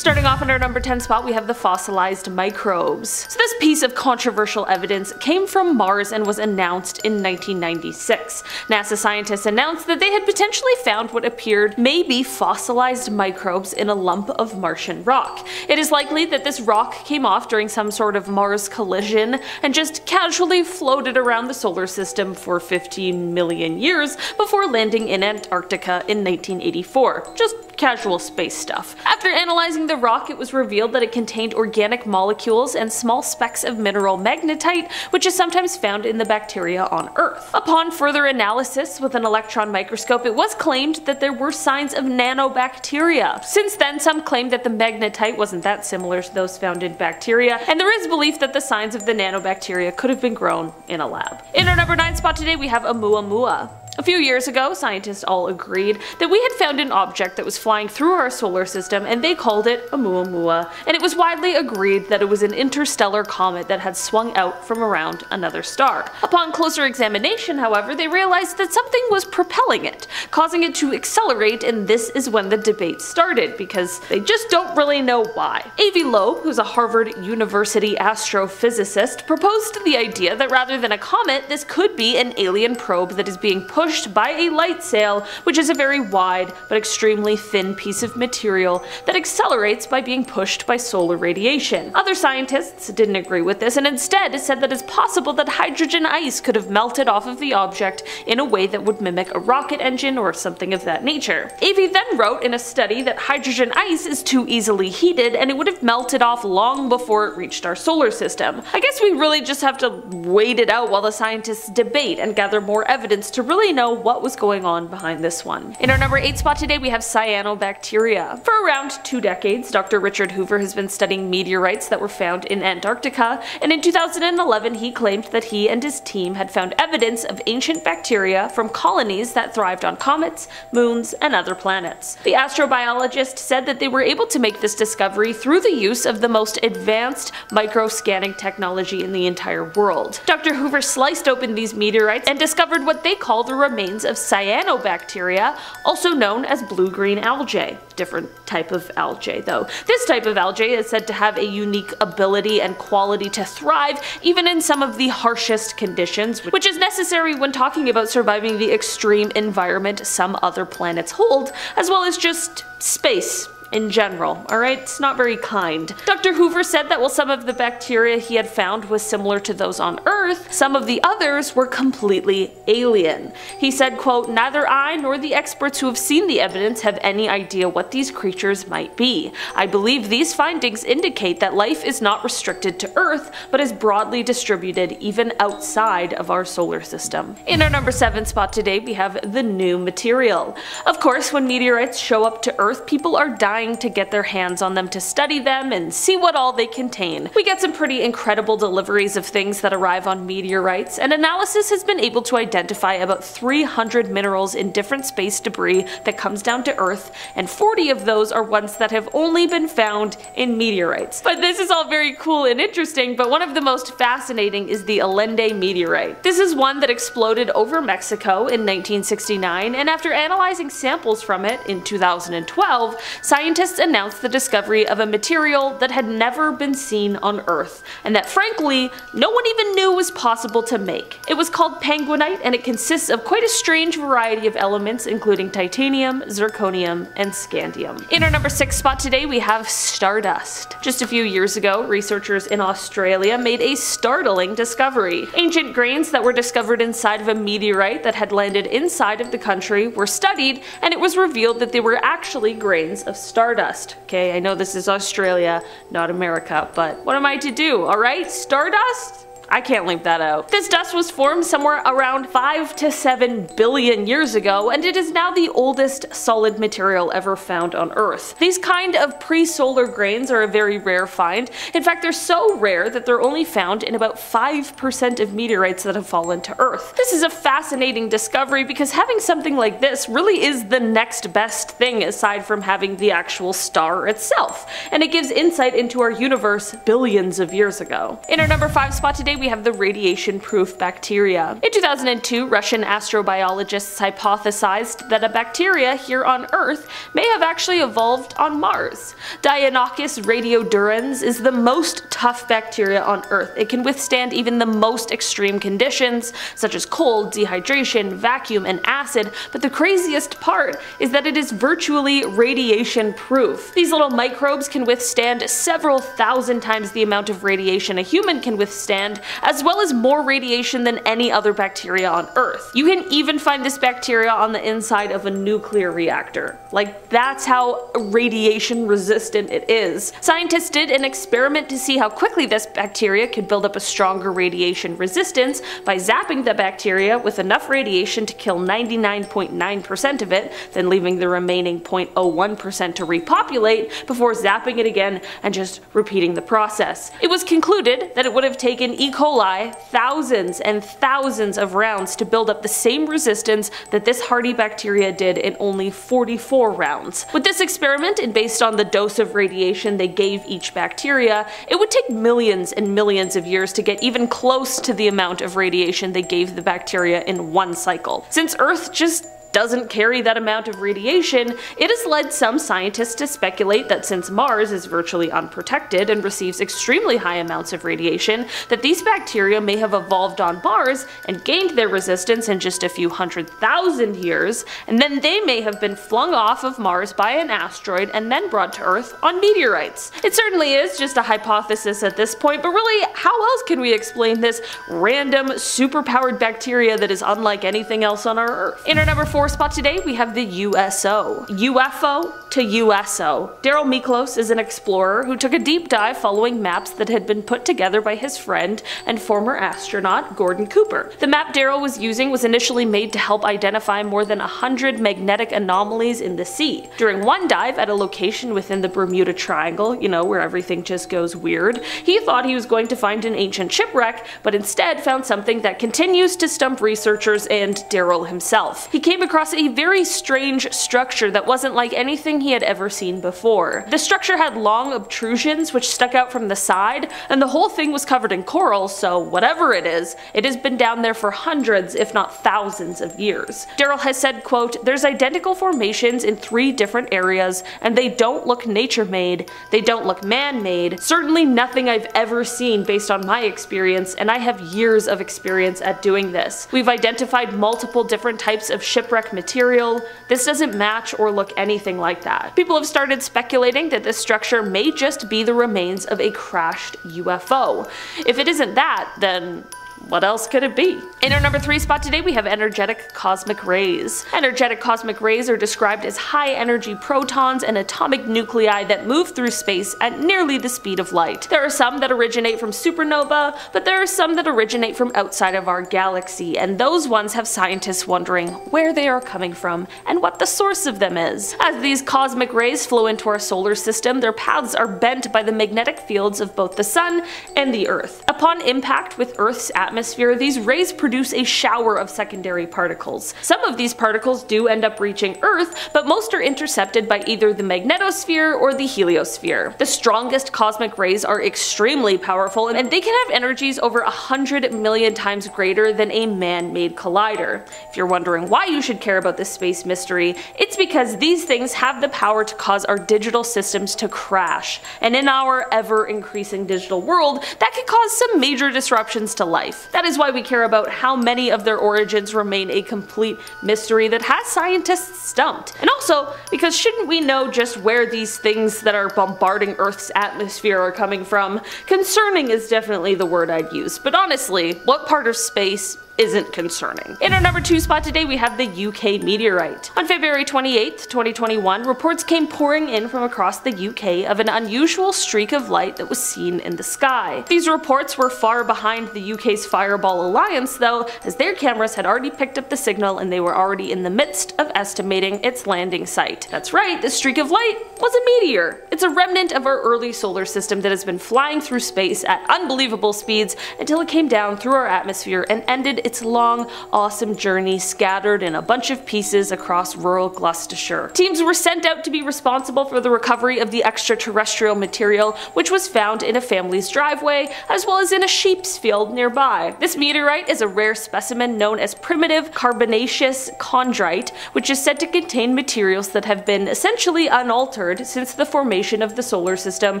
Starting off in our number 10 spot, we have the fossilized microbes. So this piece of controversial evidence came from Mars and was announced in 1996. NASA scientists announced that they had potentially found what appeared may be fossilized microbes in a lump of Martian rock. It is likely that this rock came off during some sort of Mars collision and just casually floated around the solar system for 15 million years before landing in Antarctica in 1984. Just casual space stuff. After analyzing the rock, it was revealed that it contained organic molecules and small specks of mineral magnetite, which is sometimes found in the bacteria on Earth. Upon further analysis with an electron microscope, it was claimed that there were signs of nanobacteria. Since then, some claim that the magnetite wasn't that similar to those found in bacteria, and there is belief that the signs of the nanobacteria could have been grown in a lab. In our number 9 spot today, we have Oumuamua. A few years ago, scientists all agreed that we had found an object that was flying through our solar system, and they called it Oumuamua, and it was widely agreed that it was an interstellar comet that had swung out from around another star. Upon closer examination, however, they realized that something was propelling it, causing it to accelerate, and this is when the debate started, because they just don't really know why. Avi Loeb, who's a Harvard University astrophysicist, proposed the idea that rather than a comet, this could be an alien probe that is being pushed by a light sail, which is a very wide but extremely thin piece of material that accelerates by being pushed by solar radiation. Other scientists didn't agree with this and instead said that it's possible that hydrogen ice could have melted off of the object in a way that would mimic a rocket engine or something of that nature. Avi then wrote in a study that hydrogen ice is too easily heated and it would have melted off long before it reached our solar system. I guess we really just have to wait it out while the scientists debate and gather more evidence to really know what was going on behind this one. In our number 8 spot today, we have cyanobacteria. For around 2 decades, Dr. Richard Hoover has been studying meteorites that were found in Antarctica, and in 2011 he claimed that he and his team had found evidence of ancient bacteria from colonies that thrived on comets, moons, and other planets. The astrobiologist said that they were able to make this discovery through the use of the most advanced microscanning technology in the entire world. Dr. Hoover sliced open these meteorites and discovered what they call the remains of cyanobacteria, also known as blue-green algae. Different type of algae though. This type of algae is said to have a unique ability and quality to thrive even in some of the harshest conditions, which is necessary when talking about surviving the extreme environment some other planets hold, as well as just space in general, alright? It's not very kind. Dr. Hoover said that while some of the bacteria he had found was similar to those on Earth, some of the others were completely alien. He said, quote, "Neither I nor the experts who have seen the evidence have any idea what these creatures might be. I believe these findings indicate that life is not restricted to Earth, but is broadly distributed even outside of our solar system." In our number 7 spot today, we have the new material. Of course, when meteorites show up to Earth, people are dying to get their hands on them to study them and see what all they contain. We get some pretty incredible deliveries of things that arrive on meteorites, and analysis has been able to identify about 300 minerals in different space debris that comes down to Earth, and 40 of those are ones that have only been found in meteorites. But this is all very cool and interesting, but one of the most fascinating is the Allende meteorite. This is one that exploded over Mexico in 1969, and after analyzing samples from it in 2012, scientists announced the discovery of a material that had never been seen on Earth, and that frankly, no one even knew was possible to make. It was called penguinite, and it consists of quite a strange variety of elements including titanium, zirconium, and scandium. In our number 6 spot today, we have stardust. Just a few years ago, researchers in Australia made a startling discovery. Ancient grains that were discovered inside of a meteorite that had landed inside of the country were studied, and it was revealed that they were actually grains of stardust. Okay, I know this is Australia, not America, but what am I to do, alright? Stardust? I can't leave that out. This dust was formed somewhere around 5 to 7 billion years ago, and it is now the oldest solid material ever found on Earth. These kind of pre-solar grains are a very rare find. In fact, they're so rare that they're only found in about 5% of meteorites that have fallen to Earth. This is a fascinating discovery because having something like this really is the next best thing aside from having the actual star itself, and it gives insight into our universe billions of years ago. In our number 5 spot today, we have the radiation-proof bacteria. In 2002, Russian astrobiologists hypothesized that a bacteria here on Earth may have actually evolved on Mars. Deinococcus radiodurans is the most tough bacteria on Earth. It can withstand even the most extreme conditions, such as cold, dehydration, vacuum, and acid, but the craziest part is that it is virtually radiation-proof. These little microbes can withstand several thousand times the amount of radiation a human can withstand, as well as more radiation than any other bacteria on Earth. You can even find this bacteria on the inside of a nuclear reactor. Like, that's how radiation resistant it is. Scientists did an experiment to see how quickly this bacteria could build up a stronger radiation resistance by zapping the bacteria with enough radiation to kill 99.9% of it, then leaving the remaining 0.01% to repopulate before zapping it again and just repeating the process. It was concluded that it would have taken E. coli thousands and thousands of rounds to build up the same resistance that this hardy bacteria did in only 44 rounds. With this experiment, and based on the dose of radiation they gave each bacteria, it would take millions and millions of years to get even close to the amount of radiation they gave the bacteria in one cycle. Since Earth just doesn't carry that amount of radiation, it has led some scientists to speculate that since Mars is virtually unprotected and receives extremely high amounts of radiation, that these bacteria may have evolved on Mars and gained their resistance in just a few 100,000 years, and then they may have been flung off of Mars by an asteroid and then brought to Earth on meteorites. It certainly is just a hypothesis at this point, but really, how else can we explain this random, superpowered bacteria that is unlike anything else on our Earth? In our number 4 spot today, we have the USO. UFO to USO. Daryl Miklos is an explorer who took a deep dive following maps that had been put together by his friend and former astronaut Gordon Cooper. The map Daryl was using was initially made to help identify more than 100 magnetic anomalies in the sea. During one dive at a location within the Bermuda Triangle, you know, where everything just goes weird, he thought he was going to find an ancient shipwreck, but instead found something that continues to stump researchers and Daryl himself. He came across a very strange structure that wasn't like anything he had ever seen before. The structure had long obtrusions which stuck out from the side, and the whole thing was covered in coral, so whatever it is, it has been down there for hundreds if not thousands of years. Daryl has said, quote, "There's identical formations in 3 different areas, and they don't look nature-made, they don't look man-made, certainly nothing I've ever seen based on my experience, and I have years of experience at doing this. We've identified multiple different types of shipwreck material. This doesn't match or look anything like that." People have started speculating that this structure may just be the remains of a crashed UFO. If it isn't that, then what else could it be? In our number 3 spot today, we have energetic cosmic rays. Energetic cosmic rays are described as high-energy protons and atomic nuclei that move through space at nearly the speed of light. There are some that originate from supernova, but there are some that originate from outside of our galaxy, and those ones have scientists wondering where they are coming from and what the source of them is. As these cosmic rays flow into our solar system, their paths are bent by the magnetic fields of both the Sun and the Earth. Upon impact with Earth's atmosphere, these rays produce a shower of secondary particles. Some of these particles do end up reaching Earth, but most are intercepted by either the magnetosphere or the heliosphere. The strongest cosmic rays are extremely powerful, and they can have energies over 100 million times greater than a man-made collider. If you're wondering why you should care about this space mystery, it's because these things have the power to cause our digital systems to crash, and in our ever-increasing digital world, that could cause some major disruptions to life. That is why we care about how many of their origins remain a complete mystery that has scientists stumped. And also, because shouldn't we know just where these things that are bombarding Earth's atmosphere are coming from? Concerning is definitely the word I'd use, but honestly, what part of space isn't concerning? In our number 2 spot today, we have the UK meteorite. On February 28th, 2021, reports came pouring in from across the UK of an unusual streak of light that was seen in the sky. These reports were far behind the UK's Fireball Alliance though, as their cameras had already picked up the signal and they were already in the midst of estimating its landing site. That's right, this streak of light was a meteor. It's a remnant of our early solar system that has been flying through space at unbelievable speeds until it came down through our atmosphere and ended its long, awesome journey scattered in a bunch of pieces across rural Gloucestershire. Teams were sent out to be responsible for the recovery of the extraterrestrial material, which was found in a family's driveway, as well as in a sheep's field nearby. This meteorite is a rare specimen known as primitive carbonaceous chondrite, which is said to contain materials that have been essentially unaltered since the formation of the solar system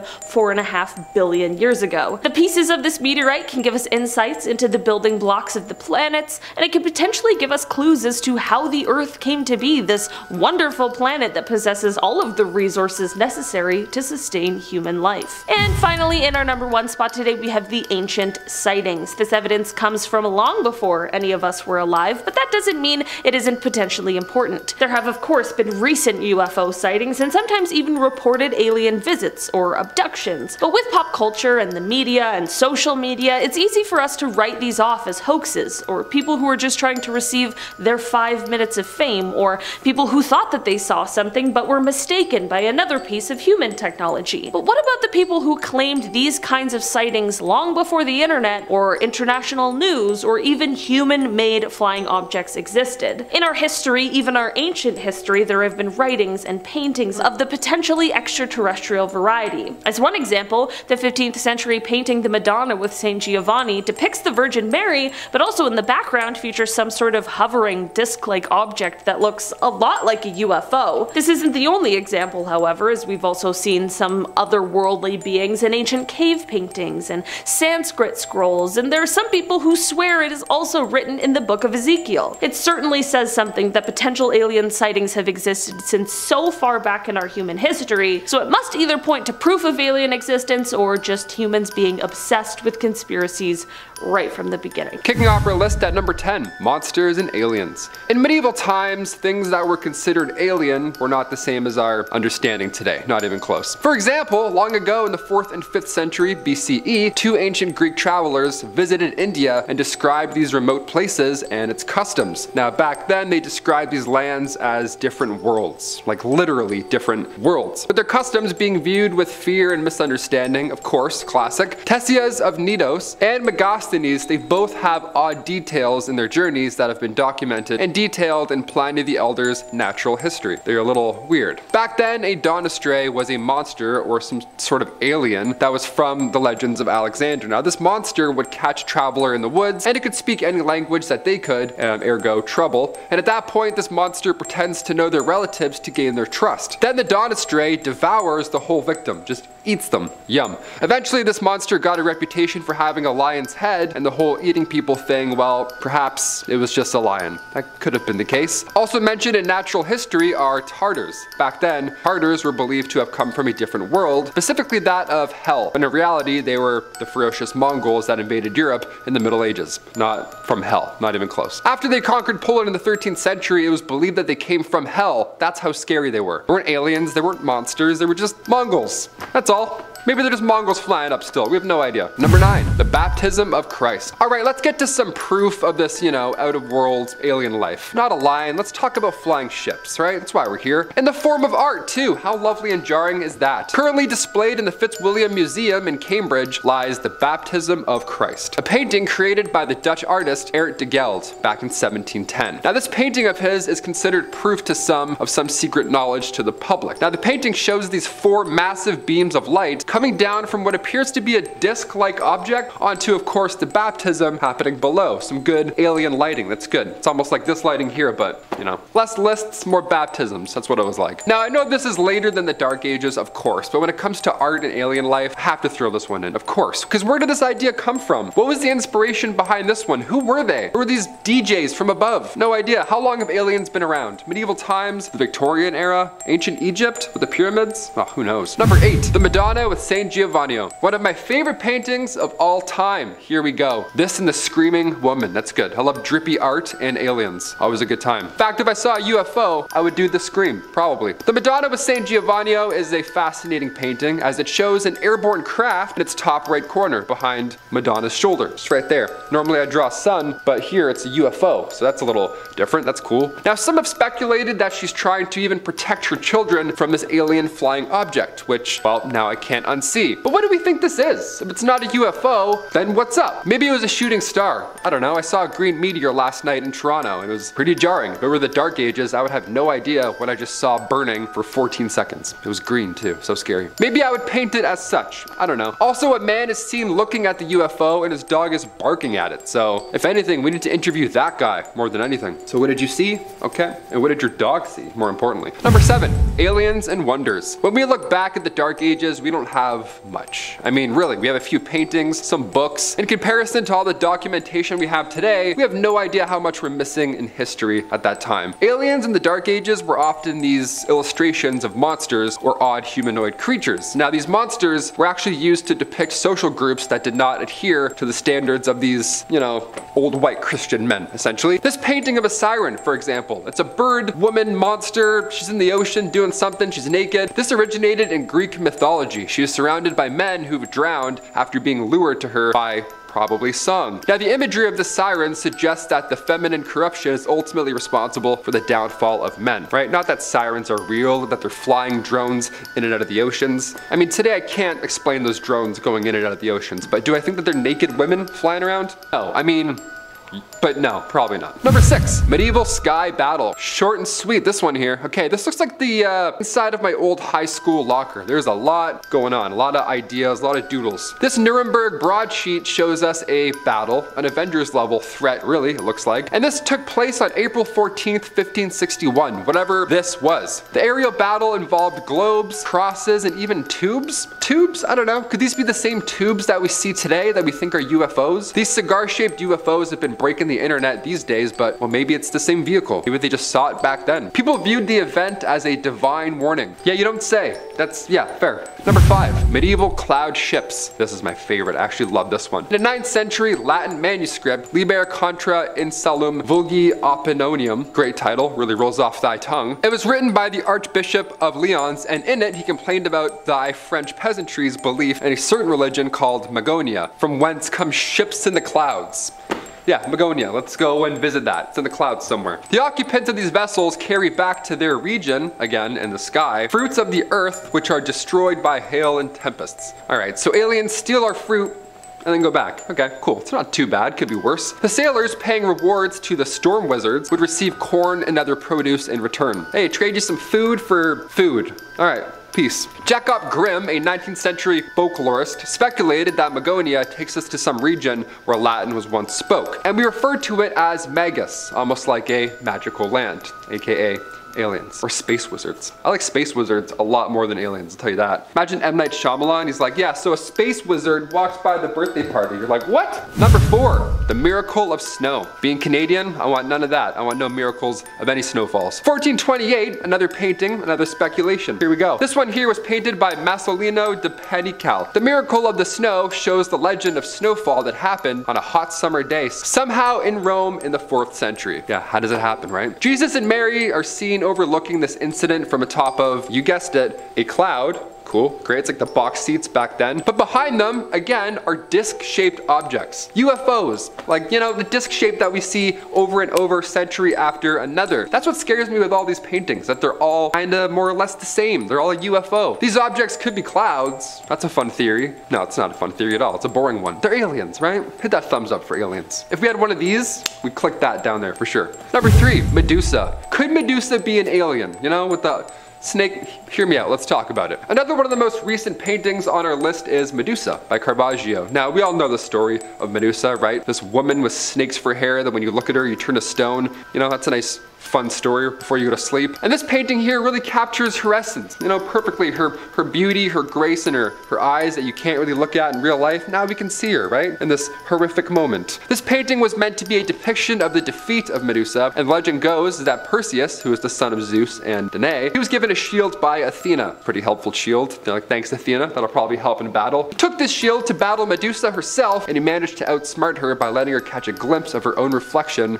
4.5 billion years ago. The pieces of this meteorite can give us insights into the building blocks of the planets, and it can potentially give us clues as to how the Earth came to be, this wonderful planet that possesses all of the resources necessary to sustain human life. And finally, in our number 1 spot today, we have the ancient sightings. This evidence comes from long before any of us were alive, but that doesn't mean it isn't potentially important. There have of course been recent UFO sightings and sometimes even reported alien visits or abductions. But with pop culture and the media and social media, it's easy for us to write these off as hoaxes, or people who are just trying to receive their 5 minutes of fame, or people who thought that they saw something but were mistaken by another piece of human technology. But what about the people who claimed these kinds of sightings long before the internet or international news or even human-made flying objects existed? In our history, even our ancient history, there have been writings and paintings of the potentially extraterrestrial variety. As one example, the 15th century painting The Madonna with Saint Giovanni depicts the Virgin Mary, but also in the background features some sort of hovering disc-like object that looks a lot like a UFO. This isn't the only example, however, as we've also seen some otherworldly beings in ancient cave paintings and Sanskrit scrolls, and there are some people who swear it is also written in the Book of Ezekiel. It certainly says something that potential alien sightings have existed since so far back in our human history, so it must either point to proof of alien existence or just humans being obsessed with conspiracies right from the beginning. Kicking off our list at number 10, monsters and aliens. In medieval times, things that were considered alien were not the same as our understanding today, not even close. For example, long ago in the 4th and 5th century BCE, 2 ancient Greek travelers visited India and described these remote places and its customs. Now back then they described these lands as different worlds, like literally different worlds, with their customs being viewed with fear and misunderstanding, of course, classic. Ctesias of Knidos and Megasthenes, they both have odd details in their journeys that have been documented and detailed in Pliny the Elder's Natural History. They're a little weird. Back then, a Donastray was a monster or some sort of alien that was from the legends of Alexander. Now this monster would catch a traveler in the woods, and it could speak any language that they could, ergo trouble, and at that point this monster pretends to know their relatives to gain their trust. Then the Donastray devours the whole victim, just eats them. Yum. Eventually this monster got a reputation for having a lion's head, and the whole eating people thing, well, perhaps it was just a lion. That could have been the case. Also mentioned in natural history are Tartars. Back then, Tartars were believed to have come from a different world, specifically that of hell, when in reality they were the ferocious Mongols that invaded Europe in the Middle Ages. Not from hell, not even close. After they conquered Poland in the 13th century, it was believed that they came from hell. That's how scary they were. They weren't aliens, they weren't monsters, they were just Mongols. That's all. Maybe they're just Mongols flying up still, we have no idea. Number 9, the baptism of Christ. Alright, let's get to some proof of this, out of world alien life. Not a lion, let's talk about flying ships, right? That's why we're here. In the form of art too, how lovely and jarring is that? Currently displayed in the Fitzwilliam Museum in Cambridge lies the baptism of Christ, a painting created by the Dutch artist Art de Gelde back in 1710. Now this painting of his is considered proof to some of some secret knowledge to the public. Now the painting shows these 4 massive beams of light coming down from what appears to be a disc-like object onto, of course, the baptism happening below. Some good alien lighting, that's good. It's almost like this lighting here, but, less lists, more baptisms. That's what it was like. Now, I know this is later than the Dark Ages, of course, but when it comes to art and alien life, I have to throw this one in, of course. Because where did this idea come from? What was the inspiration behind this one? Who were they? Who were these DJs from above? No idea. How long have aliens been around? Medieval times? The Victorian era? Ancient Egypt? With the pyramids? Oh, who knows? Number 8, the Madonna with Saint Giovanni. One of my favorite paintings of all time. Here we go. This and the Screaming Woman. That's good. I love drippy art and aliens. Always a good time. In fact, if I saw a UFO, I would do the scream. Probably. The Madonna with Saint Giovanni is a fascinating painting as it shows an airborne craft in its top right corner behind Madonna's shoulder. It's right there. Normally I draw a sun, but here it's a UFO. So that's a little different. That's cool. Now some have speculated that she's trying to even protect her children from this alien flying object, which, well, now I can't unsee. But what do we think this is? If it's not a UFO, then what's up? Maybe it was a shooting star. I don't know. I saw a green meteor last night in Toronto and it was pretty jarring. If it were the Dark Ages, I would have no idea what I just saw burning for 14 seconds. It was green too, so scary. Maybe I would paint it as such. I don't know. Also, a man is seen looking at the UFO and his dog is barking at it. So if anything, we need to interview that guy more than anything. So what did you see? Okay. And what did your dog see, more importantly? Number 7, aliens and wonders. When we look back at the Dark Ages, we don't have much. I mean, really, we have a few paintings, some books. In comparison to all the documentation we have today, we have no idea how much we're missing in history at that time. Aliens in the Dark Ages were often these illustrations of monsters or odd humanoid creatures. Now, these monsters were actually used to depict social groups that did not adhere to the standards of these, old white Christian men, essentially. This painting of a siren, for example, it's a bird, woman, monster. She's in the ocean doing something. She's naked. This originated in Greek mythology. She is surrounded by men who've drowned after being lured to her by probably sung. Now, the imagery of the siren suggests that the feminine corruption is ultimately responsible for the downfall of men, right? Not that sirens are real, that they're flying drones in and out of the oceans. I mean, today I can't explain those drones going in and out of the oceans, but do I think that they're naked women flying around? No, I mean, but no, probably not. Number 6, medieval sky battle. Short and sweet, this one here. Okay, this looks like the inside of my old high school locker. There's a lot going on, a lot of ideas, a lot of doodles. This Nuremberg broadsheet shows us a battle, an Avengers level threat, really, it looks like. And this took place on April 14th, 1561, whatever this was. The aerial battle involved globes, crosses, and even tubes. Tubes? I don't know. Could these be the same tubes that we see today that we think are UFOs? These cigar-shaped UFOs have been breaking the internet these days, but well, maybe it's the same vehicle. Maybe they just saw it back then. People viewed the event as a divine warning. Yeah, you don't say. That's, yeah, fair. Number 5, medieval cloud ships. This is my favorite. I actually love this one. In a 9th century Latin manuscript, Liber contra insulum vulgi Opinonium, great title, really rolls off thy tongue. It was written by the Archbishop of Lyons, and in it he complained about thy French peasantry's belief in a certain religion called Magonia, from whence come ships in the clouds. Yeah, Magonia, let's go and visit that. It's in the clouds somewhere. The occupants of these vessels carry back to their region, again in the sky, fruits of the earth which are destroyed by hail and tempests. Alright, so aliens steal our fruit and then go back. Okay, cool. It's not too bad, could be worse. The sailors paying rewards to the storm wizards would receive corn and other produce in return. Hey, trade you some food for food. Alright. Peace. Jacob Grimm, a 19th century folklorist, speculated that Magonia takes us to some region where Latin was once spoke, and we refer to it as Magus, almost like a magical land, aka aliens or space wizards. I like space wizards a lot more than aliens, I'll tell you that. Imagine M. Night Shyamalan, he's like, yeah, so a space wizard walks by the birthday party. You're like, what? Number 4, the miracle of snow. Being Canadian, I want none of that. I want no miracles of any snowfalls. 1428, another painting, another speculation. Here we go. This one here was painted by Masolino de Panical. The miracle of the snow shows the legend of snowfall that happened on a hot summer day, somehow in Rome in the 4th century. Yeah, how does it happen, right? Jesus and Mary are seen overlooking this incident from atop of, you guessed it, a cloud. Cool, great, it's like the box seats back then. But behind them, again, are disc-shaped objects. UFOs, like, the disc shape that we see over and over century after another. That's what scares me with all these paintings, that they're all kinda more or less the same. They're all a UFO. These objects could be clouds. That's a fun theory. No, it's not a fun theory at all. It's a boring one. They're aliens, right? Hit that thumbs up for aliens. If we had one of these, we'd click that down there for sure. Number 3, Medusa. Could Medusa be an alien? With the snake, hear me out, let's talk about it. Another one of the most recent paintings on our list is Medusa by Caravaggio. Now, we all know the story of Medusa, right? This woman with snakes for hair that when you look at her, you turn to stone. That's a nice fun story before you go to sleep. And this painting here really captures her essence, perfectly. Her beauty, her grace, and her eyes that you can't really look at in real life. Now we can see her, right? In this horrific moment. This painting was meant to be a depiction of the defeat of Medusa, and legend goes that Perseus, who is the son of Zeus and Danae, he was given a shield by Athena. Pretty helpful shield. They're like, thanks Athena, that'll probably help in battle. He took this shield to battle Medusa herself, and he managed to outsmart her by letting her catch a glimpse of her own reflection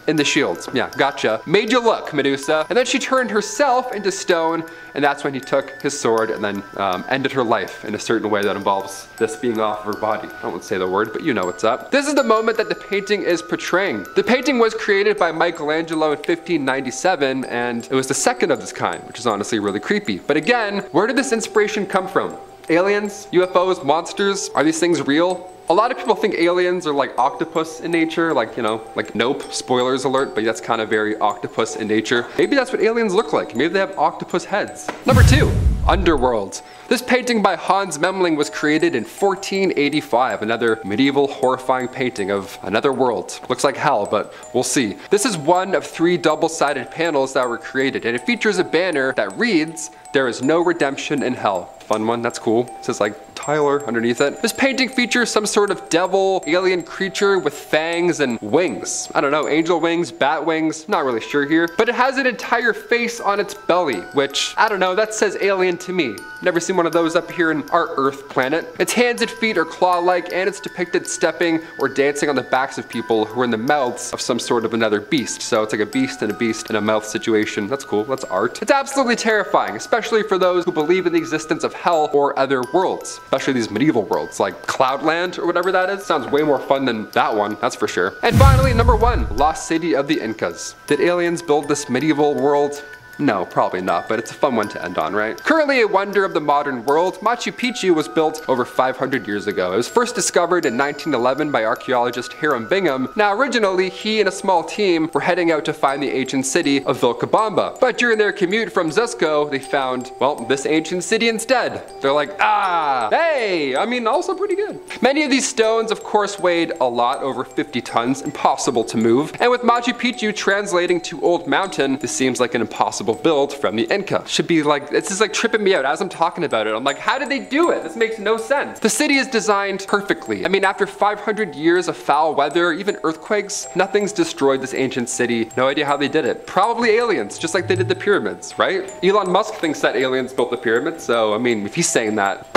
in the shields. Yeah, gotcha. Made you look, Medusa. And then she turned herself into stone, and that's when he took his sword and then ended her life in a certain way that involves this being off of her body. I won't say the word, but you know what's up. This is the moment that the painting is portraying. The painting was created by Michelangelo in 1597, and it was the second of this kind, which is honestly really creepy. But again, where did this inspiration come from? Aliens, UFOs, monsters, are these things real? A lot of people think aliens are like octopus in nature, like, you know, like Nope, spoilers alert, but that's kind of very octopus in nature. Maybe that's what aliens look like. Maybe they have octopus heads. Number 2, Underworld. This painting by Hans Memling was created in 1485, another medieval horrifying painting of another world. Looks like hell, but we'll see. This is one of 3 double-sided panels that were created, and it features a banner that reads, "There is no redemption in hell." Fun one, that's cool. It says like Tyler underneath it. This painting features some sort of devil, alien creature with fangs and wings. I don't know, angel wings, bat wings, not really sure here. But it has an entire face on its belly, which, I don't know, that says alien to me. Never seen one of those up here in our Earth planet. Its hands and feet are claw-like, and it's depicted stepping or dancing on the backs of people who are in the mouths of some sort of another beast. So it's like a beast in a mouth situation. That's cool, that's art. It's absolutely terrifying, especially for those who believe in the existence of hell or other worlds, especially these medieval worlds like Cloudland or whatever that is. Sounds way more fun than that one, that's for sure. And finally, number 1, Lost City of the Incas. Did aliens build this medieval world? No, probably not, but it's a fun one to end on, right? Currently a wonder of the modern world, Machu Picchu was built over 500 years ago. It was first discovered in 1911 by archaeologist Hiram Bingham. Now originally, he and a small team were heading out to find the ancient city of Vilcabamba. But during their commute from Cusco, they found, well, this ancient city instead. They're like, hey, I mean, also pretty good. Many of these stones, of course, weighed a lot, over 50 tons, impossible to move. And with Machu Picchu translating to Old Mountain, this seems like an impossible build from the Inca. Should be like, this is like tripping me out as I'm talking about it. I'm like, how did they do it? This makes no sense. The city is designed perfectly. I mean, after 500 years of foul weather, even earthquakes, nothing's destroyed this ancient city. No idea how they did it. Probably aliens, just like they did the pyramids, right? Elon Musk thinks that aliens built the pyramids, so I mean, if he's saying that,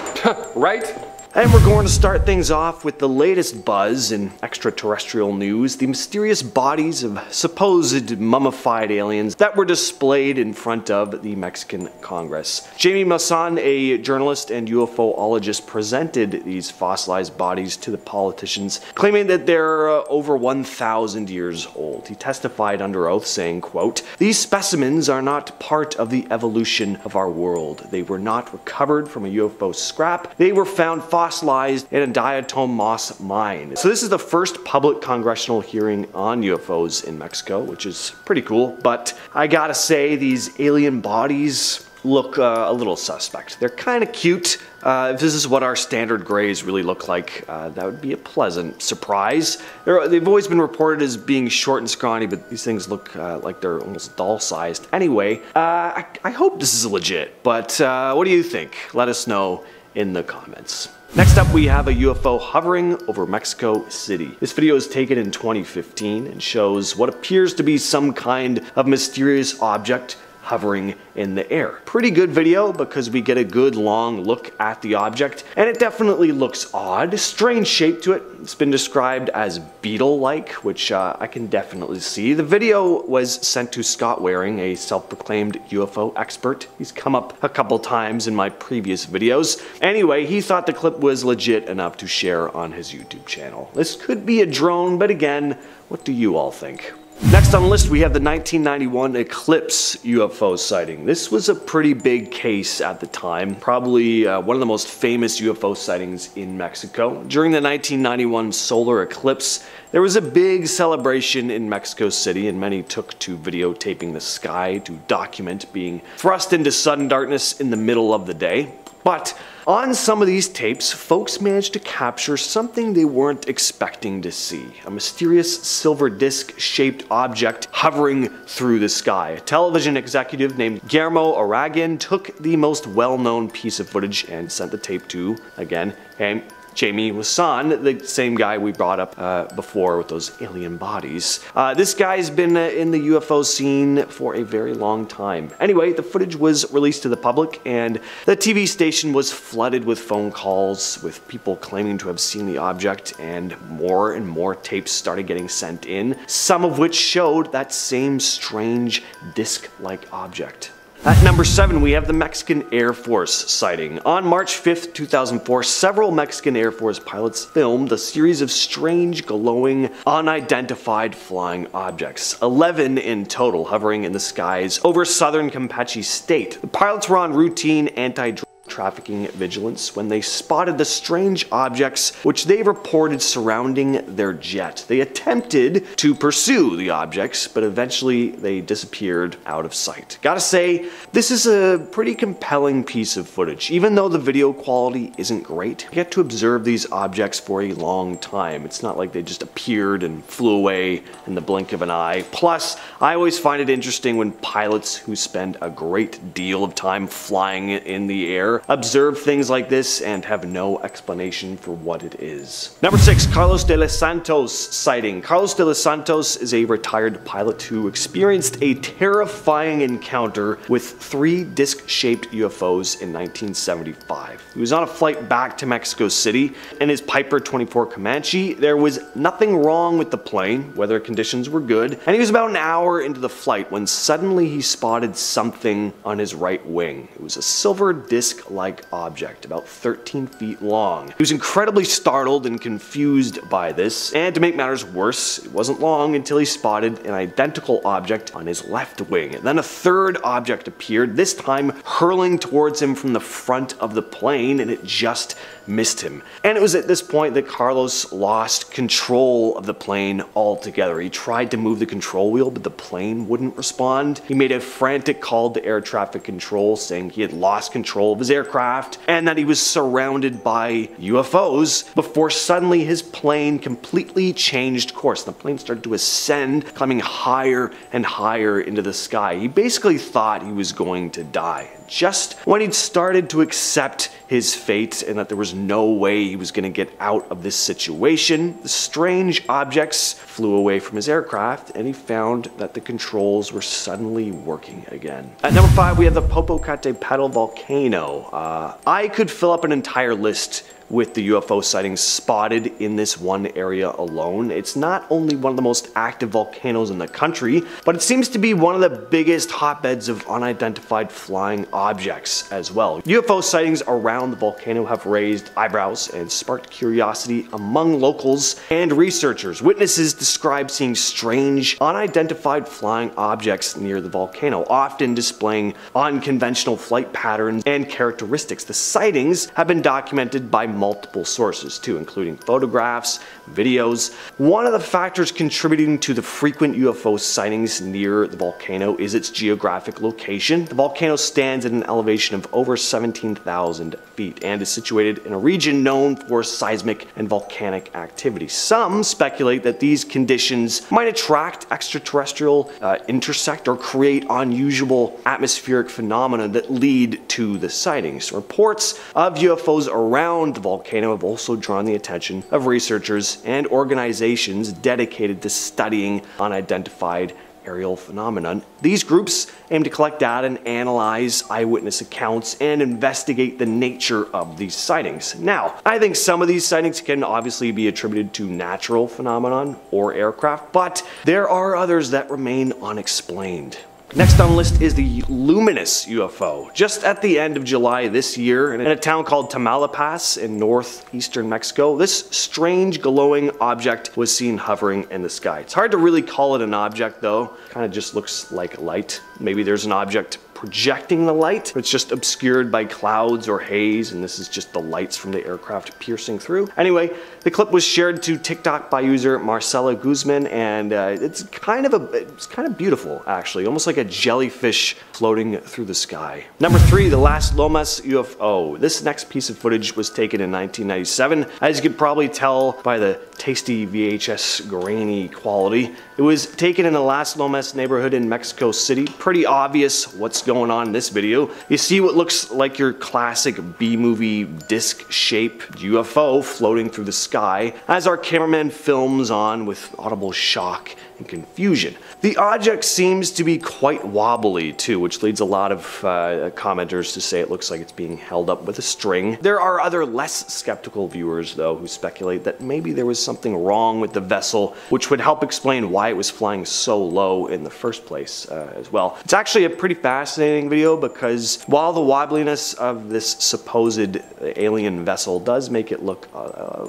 right? And we're going to start things off with the latest buzz in extraterrestrial news, the mysterious bodies of supposed mummified aliens that were displayed in front of the Mexican Congress. Jaime Maussan, a journalist and UFOologist, presented these fossilized bodies to the politicians, claiming that they're over 1,000 years old. He testified under oath saying, quote, "These specimens are not part of the evolution of our world. They were not recovered from a UFO scrap. They were found fossilized in a diatom moss mine." So this is the first public congressional hearing on UFOs in Mexico, which is pretty cool. But I gotta say, these alien bodies look a little suspect. They're kind of cute. If this is what our standard grays really look like, that would be a pleasant surprise. They've always been reported as being short and scrawny, but these things look like they're almost doll-sized. Anyway, I hope this is legit, but what do you think? Let us know in the comments. Next up, we have a UFO hovering over Mexico City. This video is taken in 2015 and shows what appears to be some kind of mysterious object hovering in the air. Pretty good video because we get a good long look at the object, and it definitely looks odd. Strange shape to it. It's been described as beetle-like, which I can definitely see. The video was sent to Scott Waring, a self-proclaimed UFO expert. He's come up a couple times in my previous videos. Anyway, he thought the clip was legit enough to share on his YouTube channel. This could be a drone, but again, what do you all think? Next on the list, we have the 1991 Eclipse UFO sighting. This was a pretty big case at the time, probably one of the most famous UFO sightings in Mexico. During the 1991 solar eclipse, there was a big celebration in Mexico City, and many took to videotaping the sky to document being thrust into sudden darkness in the middle of the day. But on some of these tapes, folks managed to capture something they weren't expecting to see. A mysterious silver disc-shaped object hovering through the sky. A television executive named Guillermo Aragon took the most well-known piece of footage and sent the tape to, again, Jaime Maussan, the same guy we brought up before with those alien bodies. This guy's been in the UFO scene for a very long time. Anyway, the footage was released to the public, and the TV station was flooded with phone calls with people claiming to have seen the object, and more tapes started getting sent in, some of which showed that same strange disc-like object. At number 7, we have the Mexican Air Force sighting. On March 5th, 2004, several Mexican Air Force pilots filmed a series of strange, glowing, unidentified flying objects, 11 in total, hovering in the skies over southern Campeche state. The pilots were on routine anti-drone trafficking vigilance when they spotted the strange objects which they reported surrounding their jet. They attempted to pursue the objects, but eventually they disappeared out of sight. Gotta say, this is a pretty compelling piece of footage. Even though the video quality isn't great, you get to observe these objects for a long time. It's not like they just appeared and flew away in the blink of an eye. Plus, I always find it interesting when pilots who spend a great deal of time flying in the air observe things like this and have no explanation for what it is. Number 6, Carlos de los Santos sighting. Carlos de los Santos is a retired pilot who experienced a terrifying encounter with 3 disc-shaped UFOs in 1975. He was on a flight back to Mexico City in his Piper 24 Comanche. There was nothing wrong with the plane, weather conditions were good, and he was about an hour into the flight when suddenly he spotted something on his right wing. It was a silver disc-like object, about 13 feet long. He was incredibly startled and confused by this, and to make matters worse, it wasn't long until he spotted an identical object on his left wing. And then a third object appeared, this time hurling towards him from the front of the plane, and it just missed him. And it was at this point that Carlos lost control of the plane altogether. He tried to move the control wheel, but the plane wouldn't respond. He made a frantic call to air traffic control saying he had lost control of his aircraft and that he was surrounded by UFOs before suddenly his plane completely changed course. The plane started to ascend, climbing higher and higher into the sky. He basically thought he was going to die. Just when he'd started to accept his fate and that there was no way he was going to get out of this situation, the strange objects flew away from his aircraft and he found that the controls were suddenly working again. At number 5, we have the Popocatépetl volcano. I could fill up an entire list with the UFO sightings spotted in this one area alone. It's not only one of the most active volcanoes in the country, but it seems to be one of the biggest hotbeds of unidentified flying objects as well. UFO sightings around the volcano have raised eyebrows and sparked curiosity among locals and researchers. Witnesses describe seeing strange, unidentified flying objects near the volcano, often displaying unconventional flight patterns and characteristics. The sightings have been documented by multiple sources too, including photographs, videos. One of the factors contributing to the frequent UFO sightings near the volcano is its geographic location. The volcano stands at an elevation of over 17,000 feet and is situated in a region known for seismic and volcanic activity. Some speculate that these conditions might attract extraterrestrial, intersect, or create unusual atmospheric phenomena that lead to the sightings. Reports of UFOs around the volcano have also drawn the attention of researchers and organizations dedicated to studying unidentified aerial phenomenon. These groups aim to collect data and analyze eyewitness accounts and investigate the nature of these sightings. Now, I think some of these sightings can obviously be attributed to natural phenomenon or aircraft, but there are others that remain unexplained. Next on the list is the Luminous UFO. Just at the end of July this year, in a town called Tamaulipas in northeastern Mexico, this strange glowing object was seen hovering in the sky. It's hard to really call it an object though, kind of just looks like light. Maybe there's an object projecting the light, but it's just obscured by clouds or haze, and this is just the lights from the aircraft piercing through. Anyway, the clip was shared to TikTok by user Marcela Guzman, and it's kind of beautiful actually, almost like a jellyfish floating through the sky. Number 3, the Las Lomas UFO. This next piece of footage was taken in 1997. As you could probably tell by the tasty VHS grainy quality, it was taken in the Las Lomas neighborhood in Mexico City. Pretty obvious what's going on in this video. You see what looks like your classic B-movie disc-shaped UFO floating through the sky as our cameraman films on with audible shock and confusion. The object seems to be quite wobbly too, which leads a lot of commenters to say it looks like it's being held up with a string. There are other less skeptical viewers though who speculate that maybe there was something wrong with the vessel, which would help explain why it was flying so low in the first place as well. It's actually a pretty fascinating video because while the wobbliness of this supposed alien vessel does make it look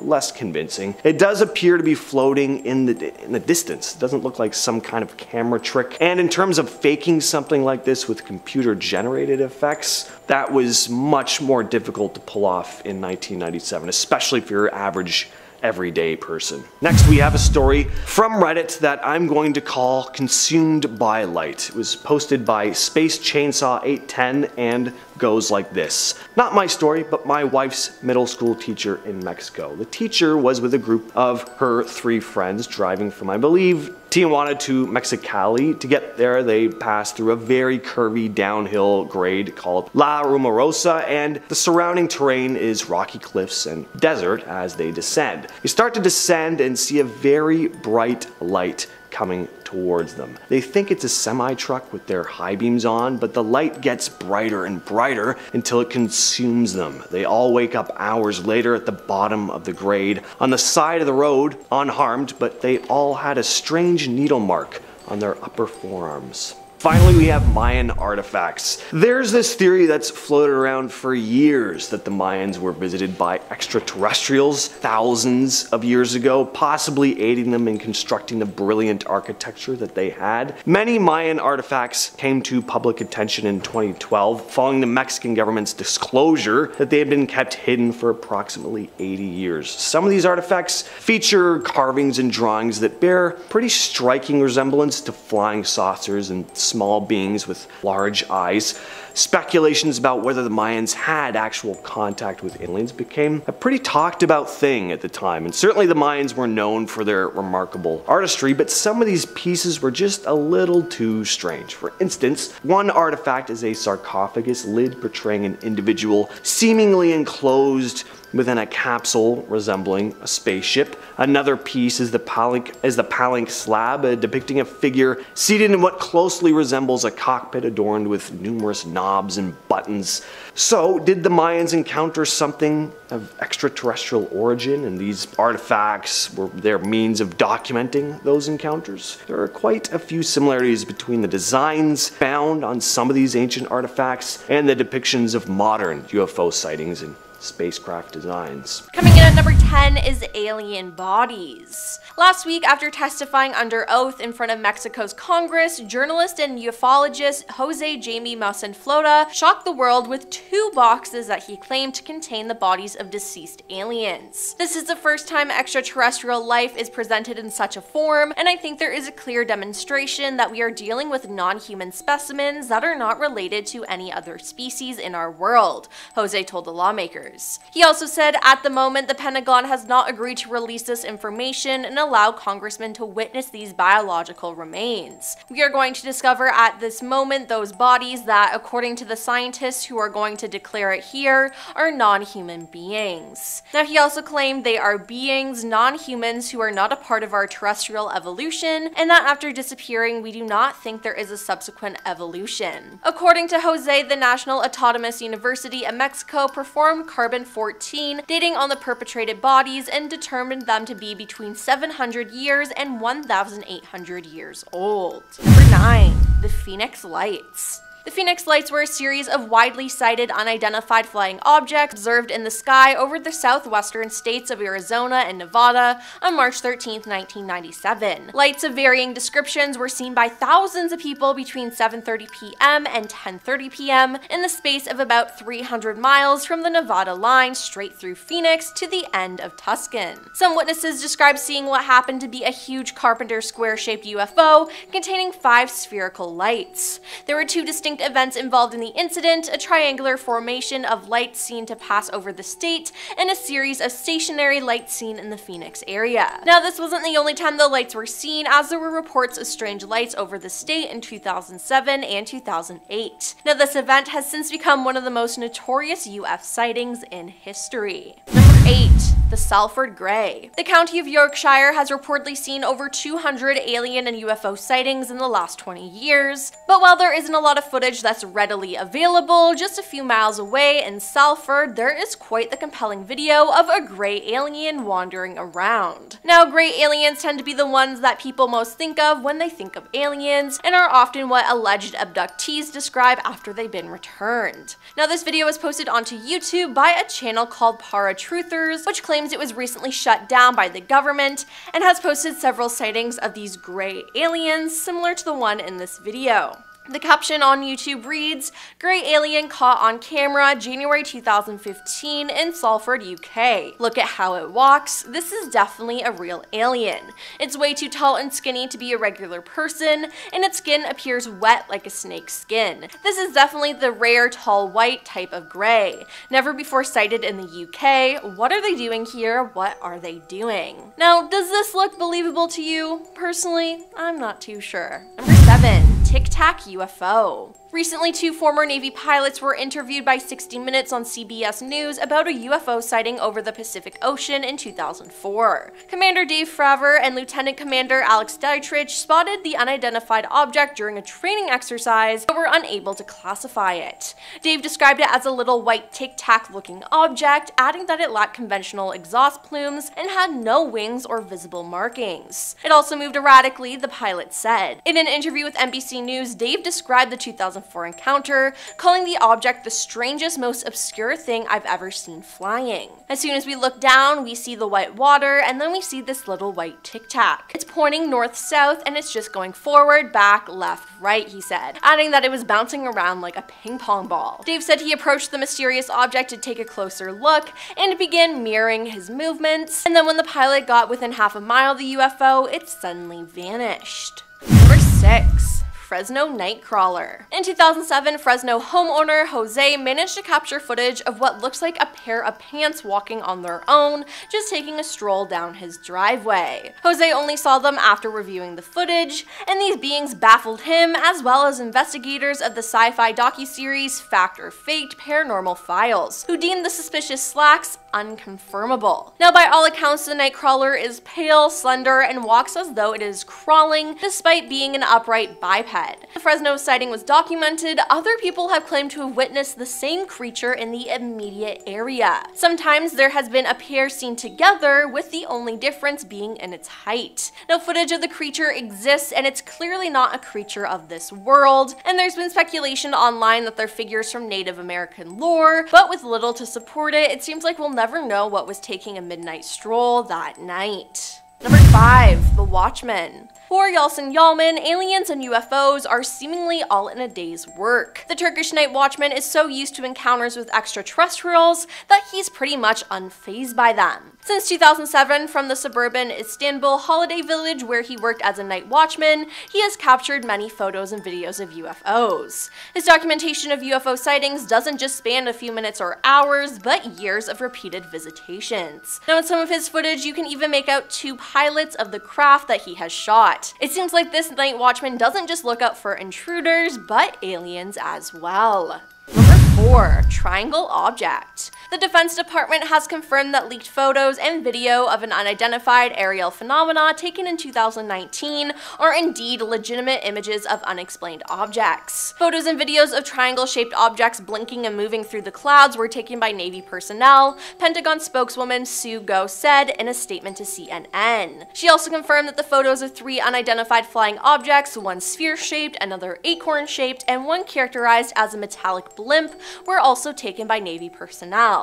less convincing, it does appear to be floating in the distance. It doesn't doesn't look like some kind of camera trick. And in terms of faking something like this with computer-generated effects, that was much more difficult to pull off in 1997, especially for your average everyday person. Next, we have a story from Reddit that I'm going to call Consumed by Light. It was posted by Space Chainsaw 810 and goes like this. Not my story, but my wife's middle school teacher in Mexico. The teacher was with a group of her 3 friends driving from, I believe, Tijuana to Mexicali. To get there, they passed through a very curvy downhill grade called La Rumorosa, and the surrounding terrain is rocky cliffs and desert as they descend. They start to descend and see a very bright light coming towards them. They think it's a semi-truck with their high beams on, but the light gets brighter and brighter until it consumes them. They all wake up hours later at the bottom of the grade on the side of the road, unharmed, but they all had a strange needle mark on their upper forearms. Finally, we have Mayan artifacts. There's this theory that's floated around for years that the Mayans were visited by extraterrestrials thousands of years ago, possibly aiding them in constructing the brilliant architecture that they had. Many Mayan artifacts came to public attention in 2012 following the Mexican government's disclosure that they had been kept hidden for approximately 80 years. Some of these artifacts feature carvings and drawings that bear pretty striking resemblance to flying saucers and small beings with large eyes. Speculations about whether the Mayans had actual contact with aliens became a pretty talked about thing at the time, and certainly the Mayans were known for their remarkable artistry, but some of these pieces were just a little too strange. For instance, one artifact is a sarcophagus lid portraying an individual seemingly enclosed within a capsule resembling a spaceship. Another piece is the palanque slab, depicting a figure seated in what closely resembles a cockpit adorned with numerous knobs and buttons. So, did the Mayans encounter something of extraterrestrial origin, and these artifacts were their means of documenting those encounters? There are quite a few similarities between the designs found on some of these ancient artifacts and the depictions of modern UFO sightings and spacecraft designs. Coming in at number 10 is alien bodies. Last week, after testifying under oath in front of Mexico's Congress, journalist and ufologist Jose Jaime Maussan-Flota shocked the world with 2 boxes that he claimed to contain the bodies of deceased aliens. This is the first time extraterrestrial life is presented in such a form, and I think there is a clear demonstration that we are dealing with non-human specimens that are not related to any other species in our world, Jose told the lawmakers. He also said, at the moment, the Pentagon has not agreed to release this information and allow congressmen to witness these biological remains. We are going to discover at this moment those bodies that, according to the scientists who are going to declare it here, are non-human beings. Now, he also claimed they are beings, non-humans, who are not a part of our terrestrial evolution, and that after disappearing, we do not think there is a subsequent evolution. According to Jose, the National Autonomous University of Mexico performed carbon-14 dating on the perpetrated bodies and determined them to be between 700 years and 1,800 years old. Number 9. The Phoenix Lights. The Phoenix Lights were a series of widely sighted unidentified flying objects observed in the sky over the southwestern states of Arizona and Nevada on March 13, 1997. Lights of varying descriptions were seen by thousands of people between 7:30 p.m. and 10:30 p.m. in the space of about 300 miles from the Nevada line straight through Phoenix to the end of Tucson. Some witnesses described seeing what happened to be a huge Carpenter square-shaped UFO containing 5 spherical lights. There were 2 distinct events involved in the incident: a triangular formation of lights seen to pass over the state, and a series of stationary lights seen in the Phoenix area. Now, this wasn't the only time the lights were seen, as there were reports of strange lights over the state in 2007 and 2008. Now, this event has since become one of the most notorious UF sightings in history. Number 8. The Salford Grey. The County of Yorkshire has reportedly seen over 200 alien and UFO sightings in the last 20 years, but while there isn't a lot of footage that's readily available, just a few miles away in Salford, there is quite the compelling video of a grey alien wandering around. Now, grey aliens tend to be the ones that people most think of when they think of aliens, and are often what alleged abductees describe after they've been returned. Now, this video was posted onto YouTube by a channel called Paratruthers, Encounters, which claims it was recently shut down by the government and has posted several sightings of these gray aliens similar to the one in this video. The caption on YouTube reads, "Grey alien caught on camera January 2015 in Salford, UK. Look at how it walks. This is definitely a real alien. It's way too tall and skinny to be a regular person, and its skin appears wet like a snake's skin. This is definitely the rare tall white type of grey. Never before sighted in the UK. What are they doing here? What are they doing?" Now, does this look believable to you? Personally, I'm not too sure. Number 7. Tic Tac UFO. Recently, 2 former Navy pilots were interviewed by 60 Minutes on CBS News about a UFO sighting over the Pacific Ocean in 2004. Commander Dave Fravor and Lieutenant Commander Alex Dietrich spotted the unidentified object during a training exercise but were unable to classify it. Dave described it as a little white tic-tac looking object, adding that it lacked conventional exhaust plumes and had no wings or visible markings. It also moved erratically, the pilot said. In an interview with NBC News, Dave described the 2004 encounter, calling the object the strangest, most obscure thing I've ever seen flying. As soon as we look down, we see the white water, and then we see this little white tic-tac. It's pointing north-south, and it's just going forward, back, left, right, he said, adding that it was bouncing around like a ping pong ball. Dave said he approached the mysterious object to take a closer look and began mirroring his movements, and then when the pilot got within half a mile of the UFO, it suddenly vanished. Number 6. Fresno Nightcrawler. In 2007, Fresno homeowner Jose managed to capture footage of what looks like a pair of pants walking on their own, just taking a stroll down his driveway. Jose only saw them after reviewing the footage, and these beings baffled him as well as investigators of the sci-fi docuseries Fact or Fake Paranormal Files, who deemed the suspicious slacks unconfirmable. Now, by all accounts, the Nightcrawler is pale, slender, and walks as though it is crawling, despite being an upright biped. The Fresno sighting was documented. Other people have claimed to have witnessed the same creature in the immediate area. Sometimes there has been a pair seen together, with the only difference being in its height. Now, footage of the creature exists, and it's clearly not a creature of this world, and there's been speculation online that they're figures from Native American lore, but with little to support it, it seems like we'll never know what was taking a midnight stroll that night. Number 5. The Watchmen. For Yalçın Yalman, aliens and UFOs are seemingly all in a day's work. The Turkish night watchman is so used to encounters with extraterrestrials that he's pretty much unfazed by them. Since 2007, from the suburban Istanbul holiday village where he worked as a night watchman, he has captured many photos and videos of UFOs. His documentation of UFO sightings doesn't just span a few minutes or hours, but years of repeated visitations. Now, in some of his footage, you can even make out 2 pilots of the craft that he has shot. It seems like this night watchman doesn't just look out for intruders, but aliens as well. Number 4. Triangle Object. The Defense Department has confirmed that leaked photos and video of an unidentified aerial phenomena taken in 2019 are indeed legitimate images of unexplained objects. Photos and videos of triangle-shaped objects blinking and moving through the clouds were taken by Navy personnel, Pentagon spokeswoman Sue Go said in a statement to CNN. She also confirmed that the photos of 3 unidentified flying objects, one sphere-shaped, another acorn-shaped, and one characterized as a metallic blimp, were also taken by Navy personnel.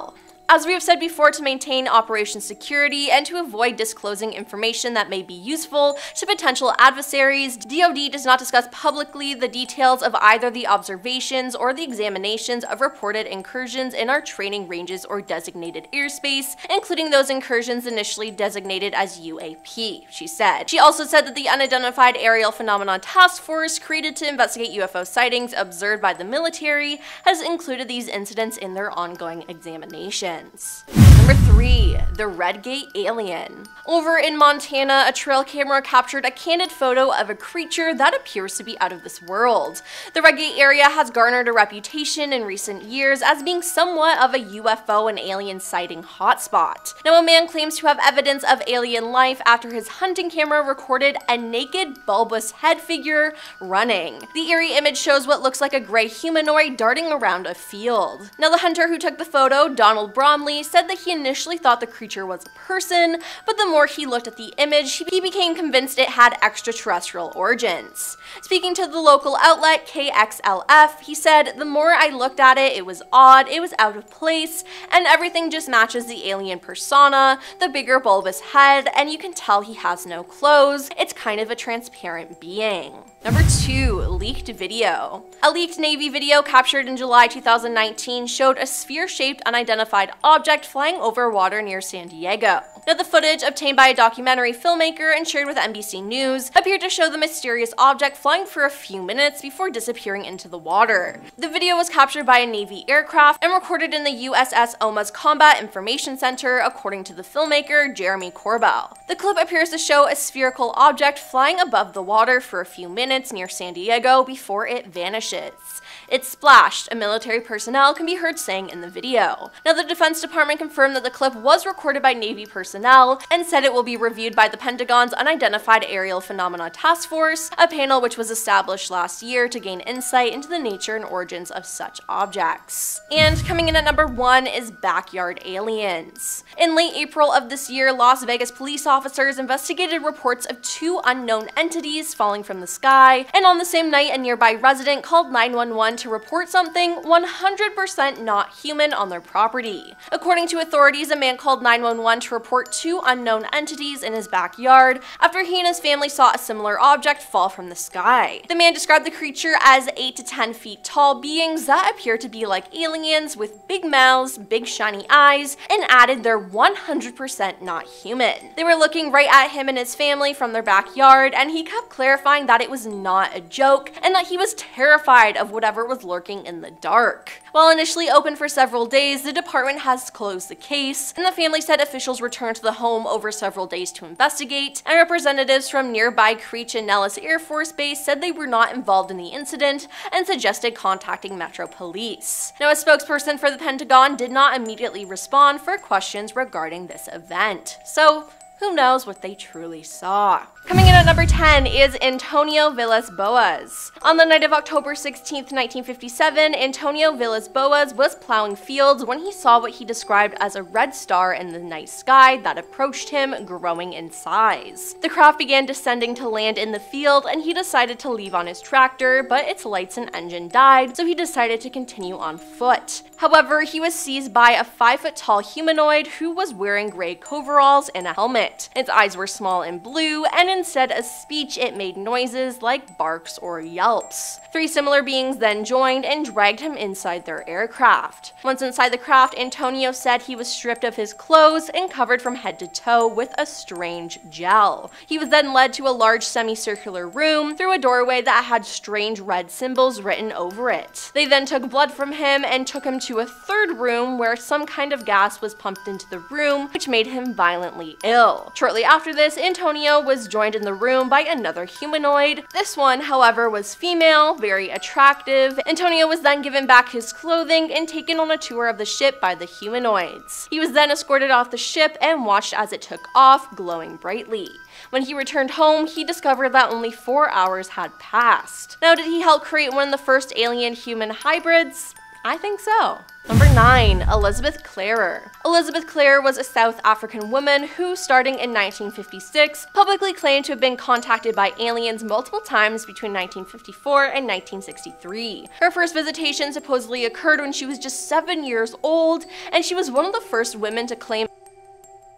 As we have said before, to maintain operation security and to avoid disclosing information that may be useful to potential adversaries, DoD does not discuss publicly the details of either the observations or the examinations of reported incursions in our training ranges or designated airspace, including those incursions initially designated as UAP, she said. She also said that the Unidentified Aerial Phenomenon Task Force, created to investigate UFO sightings observed by the military, has included these incidents in their ongoing examinations. Number 3. The Red Gate Alien. Over in Montana, a trail camera captured a candid photo of a creature that appears to be out of this world. The Red Gate area has garnered a reputation in recent years as being somewhat of a UFO and alien sighting hotspot. Now, a man claims to have evidence of alien life after his hunting camera recorded a naked, bulbous head figure running. The eerie image shows what looks like a gray humanoid darting around a field. Now, the hunter who took the photo, Donald Bromley, said that he initially thought the creature creature was a person, but the more he looked at the image, he became convinced it had extraterrestrial origins. Speaking to the local outlet KXLF, he said, "The more I looked at it, it was odd, it was out of place, and everything just matches the alien persona, the bigger bulbous head, and you can tell he has no clothes. It's kind of a transparent being." Number 2, leaked video. A leaked Navy video captured in July 2019 showed a sphere-shaped unidentified object flying over water near San Diego. Now, the footage obtained by a documentary filmmaker and shared with NBC News appeared to show the mysterious object flying for a few minutes before disappearing into the water. The video was captured by a Navy aircraft and recorded in the USS Oma's Combat Information Center, according to the filmmaker Jeremy Corbell. The clip appears to show a spherical object flying above the water for a few minutes near San Diego before it vanishes. "It splashed," a military personnel can be heard saying in the video. Now, the Defense Department confirmed that the clip was recorded by Navy personnel and said it will be reviewed by the Pentagon's Unidentified Aerial Phenomena Task Force, a panel which was established last year to gain insight into the nature and origins of such objects. And coming in at number 1 is backyard aliens. In late April of this year, Las Vegas police officers investigated reports of 2 unknown entities falling from the sky, and on the same night, a nearby resident called 911 to report something 100% not human on their property. According to authorities, a man called 911 to report 2 unknown entities in his backyard after he and his family saw a similar object fall from the sky. The man described the creature as 8 to 10 feet tall beings that appear to be like aliens with big mouths, big shiny eyes, and added they're 100% not human. They were looking right at him and his family from their backyard, and he kept clarifying that it was not a joke and that he was terrified of whatever was lurking in the dark. While initially open for several days, the department has closed the case, and the family said officials returned to the home over several days to investigate, and representatives from nearby Creech and Nellis Air Force Base said they were not involved in the incident and suggested contacting Metro Police. Now, a spokesperson for the Pentagon did not immediately respond for questions regarding this event. So, who knows what they truly saw? Coming in at number 10 is Antonio Villas-Boas. On the night of October 16, 1957, Antonio Villas-Boas was plowing fields when he saw what he described as a red star in the night sky that approached him, growing in size. The craft began descending to land in the field, and he decided to leave on his tractor, but its lights and engine died, so he decided to continue on foot. However, he was seized by a 5-foot-tall humanoid who was wearing gray coveralls and a helmet. Its eyes were small and blue, and instead of speech, it made noises like barks or yelps. 3 similar beings then joined and dragged him inside their aircraft. Once inside the craft, Antonio said he was stripped of his clothes and covered from head to toe with a strange gel. He was then led to a large semicircular room through a doorway that had strange red symbols written over it. They then took blood from him and took him to a third room where some kind of gas was pumped into the room, which made him violently ill. Shortly after this, Antonio was joined in the room by another humanoid. This one, however, was female, very attractive. Antonio was then given back his clothing and taken on a tour of the ship by the humanoids. He was then escorted off the ship and watched as it took off, glowing brightly. When he returned home, he discovered that only 4 hours had passed. Now, did he help create one of the first alien-human hybrids? I think so. Number 9, Elizabeth Clarer. Elizabeth Clarer was a South African woman who, starting in 1956, publicly claimed to have been contacted by aliens multiple times between 1954 and 1963. Her first visitation supposedly occurred when she was just 7 years old, and she was one of the first women to claim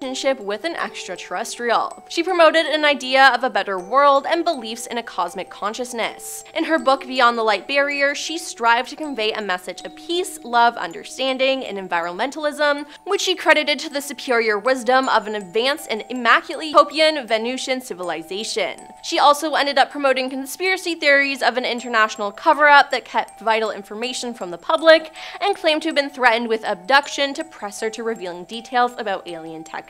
relationship with an extraterrestrial. She promoted an idea of a better world and beliefs in a cosmic consciousness. In her book Beyond the Light Barrier, she strived to convey a message of peace, love, understanding, and environmentalism, which she credited to the superior wisdom of an advanced and immaculately utopian Venusian civilization. She also ended up promoting conspiracy theories of an international cover-up that kept vital information from the public and claimed to have been threatened with abduction to press her to revealing details about alien technology.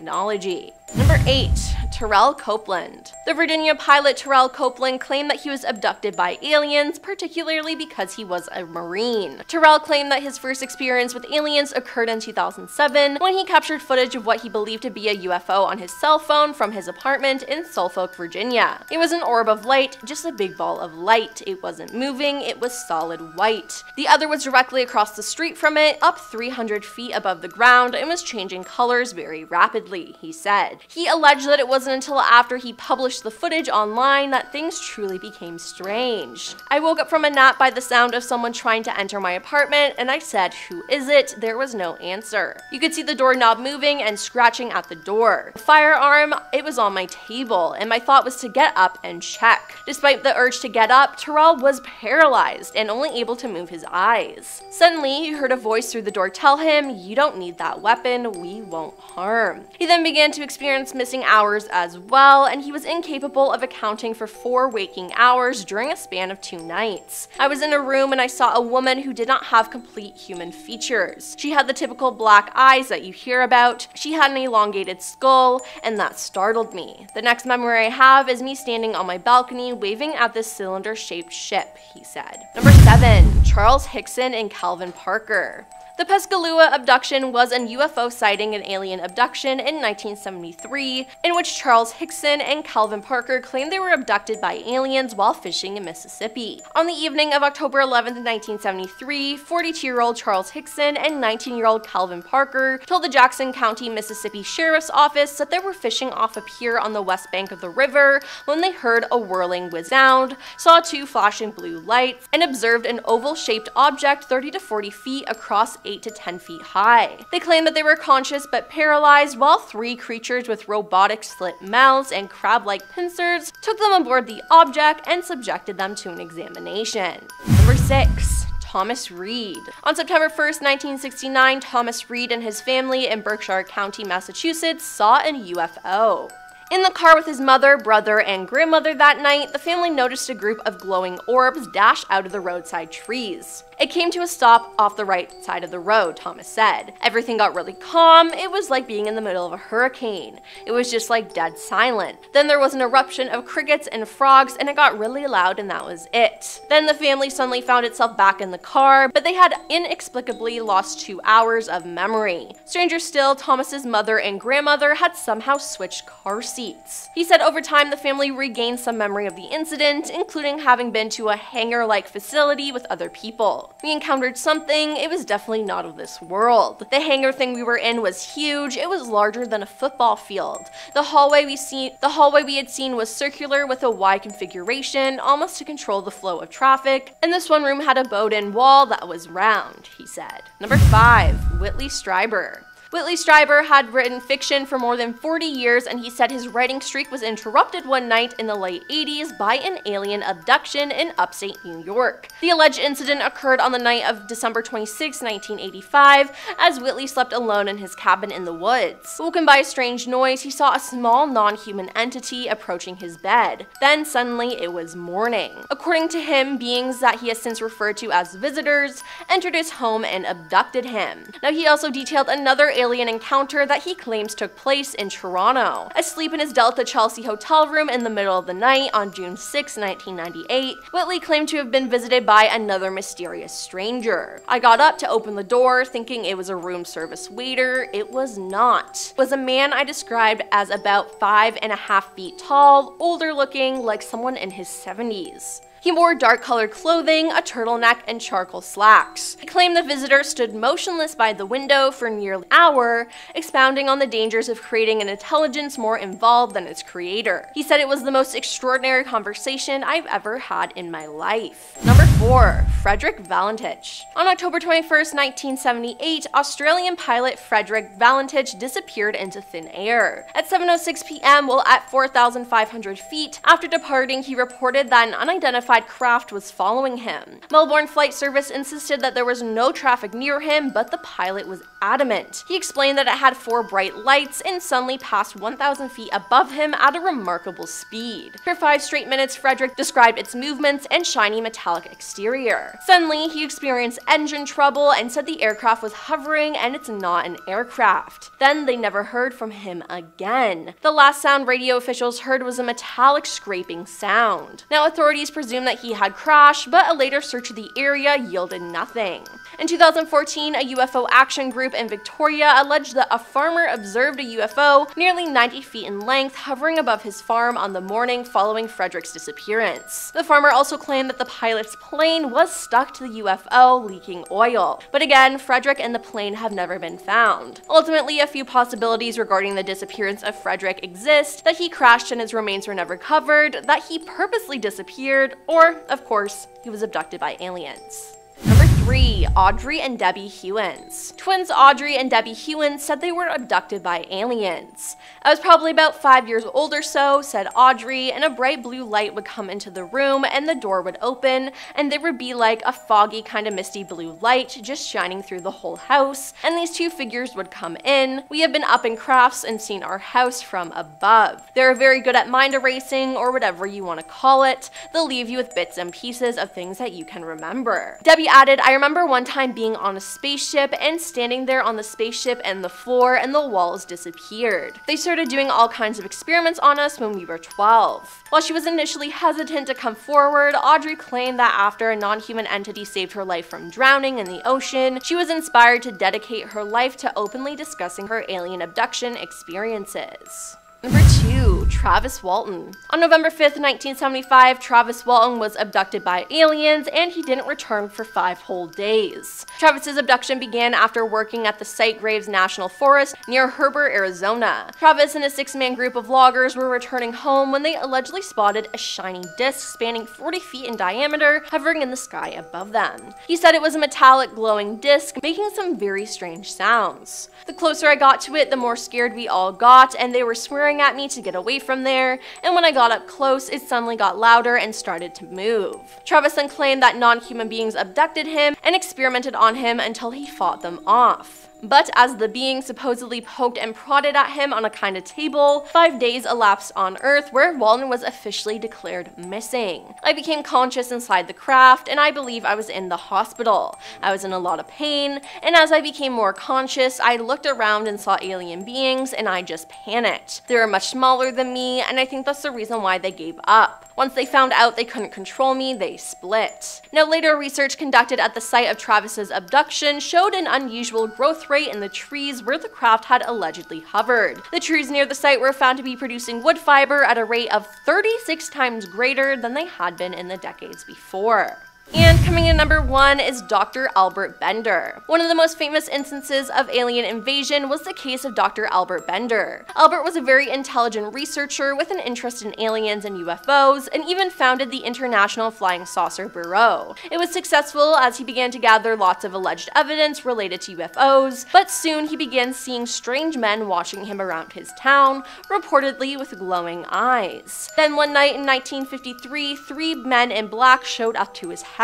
Number 8, Terrell Copeland. The Virginia pilot Terrell Copeland claimed that he was abducted by aliens, particularly because he was a Marine. Terrell claimed that his first experience with aliens occurred in 2007 when he captured footage of what he believed to be a UFO on his cell phone from his apartment in Suffolk, Virginia. It was an orb of light, just a big ball of light. It wasn't moving, it was solid white. The other was directly across the street from it, up 300 feet above the ground, and was changing colors very rapidly. repeatedly, he said. He alleged that it wasn't until after he published the footage online that things truly became strange. I woke up from a nap by the sound of someone trying to enter my apartment, and I said, "Who is it?" There was no answer. You could see the doorknob moving and scratching at the door. The firearm, it was on my table, and my thought was to get up and check. Despite the urge to get up, Terrell was paralyzed and only able to move his eyes. Suddenly, he heard a voice through the door tell him, "You don't need that weapon, we won't harm." He then began to experience missing hours as well, and he was incapable of accounting for 4 waking hours during a span of 2 nights. I was in a room and I saw a woman who did not have complete human features. She had the typical black eyes that you hear about, she had an elongated skull, and that startled me. The next memory I have is me standing on my balcony waving at this cylinder-shaped ship, he said. Number 7. Charles Hickson and Calvin Parker. The Pescalua abduction was a UFO sighting and alien abduction in 1973, in which Charles Hickson and Calvin Parker claimed they were abducted by aliens while fishing in Mississippi. On the evening of October 11, 1973, 42-year-old Charles Hickson and 19-year-old Calvin Parker told the Jackson County, Mississippi Sheriff's Office that they were fishing off a pier on the west bank of the river when they heard a whirling whiz sound, saw 2 flashing blue lights, and observed an oval-shaped object 30 to 40 feet across 8 to 10 feet high. They claimed that they were conscious but paralyzed, while 3 creatures with robotic slit mouths and crab-like pincers took them aboard the object and subjected them to an examination. Number 6. Thomas Reed. On September 1st, 1969, Thomas Reed and his family in Berkshire County, Massachusetts saw a UFO. In the car with his mother, brother, and grandmother that night, the family noticed a group of glowing orbs dash out of the roadside trees. It came to a stop off the right side of the road, Thomas said. Everything got really calm. It was like being in the middle of a hurricane. It was just like dead silent. Then there was an eruption of crickets and frogs, and it got really loud, and that was it. Then the family suddenly found itself back in the car, but they had inexplicably lost 2 hours of memory. Stranger still, Thomas's mother and grandmother had somehow switched car seats. He said over time the family regained some memory of the incident, including having been to a hangar-like facility with other people. We encountered something, it was definitely not of this world. The hangar thing we were in was huge, it was larger than a football field. The hallway we had seen was circular with a Y configuration, almost to control the flow of traffic, and this one room had a bowed-in wall that was round, he said. Number 5. Whitley Strieber. Whitley Strieber had written fiction for more than 40 years, and he said his writing streak was interrupted one night in the late 80s by an alien abduction in upstate New York. The alleged incident occurred on the night of December 26, 1985, as Whitley slept alone in his cabin in the woods. Woken by a strange noise, he saw a small non-human entity approaching his bed. Then suddenly it was morning. According to him, beings that he has since referred to as visitors entered his home and abducted him. Now, he also detailed another alien encounter that he claims took place in Toronto. Asleep in his Delta Chelsea hotel room in the middle of the night on June 6, 1998, Whitley claimed to have been visited by another mysterious stranger. "I got up to open the door thinking it was a room service waiter. It was not. It was a man I described as about 5.5 feet tall, older looking, like someone in his 70s. He wore dark-colored clothing, a turtleneck, and charcoal slacks. He claimed the visitor stood motionless by the window for nearly an hour, expounding on the dangers of creating an intelligence more involved than its creator. He said it was the most extraordinary conversation I've ever had in my life." Number 4. Frederick Valentich. On October 21st, 1978, Australian pilot Frederick Valentich disappeared into thin air. At 7:06 p.m., while at 4,500 feet, after departing, he reported that an unidentified craft was following him. Melbourne Flight Service insisted that there was no traffic near him, but the pilot was adamant. He explained that it had 4 bright lights and suddenly passed 1,000 feet above him at a remarkable speed. For 5 straight minutes, Frederick described its movements and shiny metallic exterior. Suddenly, he experienced engine trouble and said the aircraft was hovering and it's not an aircraft. Then they never heard from him again. The last sound radio officials heard was a metallic scraping sound. Now, authorities presumed that he had crashed, but a later search of the area yielded nothing. In 2014, a UFO action group in Victoria alleged that a farmer observed a UFO nearly 90 feet in length hovering above his farm on the morning following Frederick's disappearance. The farmer also claimed that the pilot's plane was stuck to the UFO, leaking oil. But again, Frederick and the plane have never been found. Ultimately, a few possibilities regarding the disappearance of Frederick exist: that he crashed and his remains were never covered, that he purposely disappeared, or, of course, he was abducted by aliens. Number 3. Audrey and Debbie Hewins. Twins Audrey and Debbie Hewins said they were abducted by aliens. I was probably about 5 years old or so, said Audrey, and a bright blue light would come into the room and the door would open, and there would be like a foggy kind of misty blue light just shining through the whole house, and these two figures would come in. We have been up in crafts and seen our house from above. They're very good at mind erasing, or whatever you want to call it. They'll leave you with bits and pieces of things that you can remember. Debbie added, I remember one time being on a spaceship and standing there on the spaceship and the floor and the walls disappeared. They started doing all kinds of experiments on us when we were 12. While she was initially hesitant to come forward, Audrey claimed that after a non-human entity saved her life from drowning in the ocean, she was inspired to dedicate her life to openly discussing her alien abduction experiences. Number 2. Travis Walton. On November 5th, 1975, Travis Walton was abducted by aliens and he didn't return for 5 whole days. Travis's abduction began after working at the Site Graves National Forest near Heber, Arizona. Travis and a 6-man group of loggers were returning home when they allegedly spotted a shiny disc spanning 40 feet in diameter hovering in the sky above them. He said it was a metallic glowing disc making some very strange sounds. The closer I got to it, the more scared we all got, and they were swearing at me to get away from there, and when I got up close, it suddenly got louder and started to move. Travis then claimed that non-human beings abducted him and experimented on him until he fought them off. But as the being supposedly poked and prodded at him on a kind of table, 5 days elapsed on Earth where Walton was officially declared missing. I became conscious inside the craft, and I believe I was in the hospital. I was in a lot of pain, and as I became more conscious, I looked around and saw alien beings, and I just panicked. They were much smaller than me, and I think that's the reason why they gave up. Once they found out they couldn't control me, they split. Now, later research conducted at the site of Travis's abduction showed an unusual growth rate in the trees where the craft had allegedly hovered. The trees near the site were found to be producing wood fiber at a rate of 36 times greater than they had been in the decades before. And coming in number 1 is Dr. Albert Bender. One of the most famous instances of alien invasion was the case of Dr. Albert Bender. Albert was a very intelligent researcher with an interest in aliens and UFOs, and even founded the International Flying Saucer Bureau. It was successful as he began to gather lots of alleged evidence related to UFOs, but soon he began seeing strange men watching him around his town, reportedly with glowing eyes. Then one night in 1953, 3 men in black showed up to his house.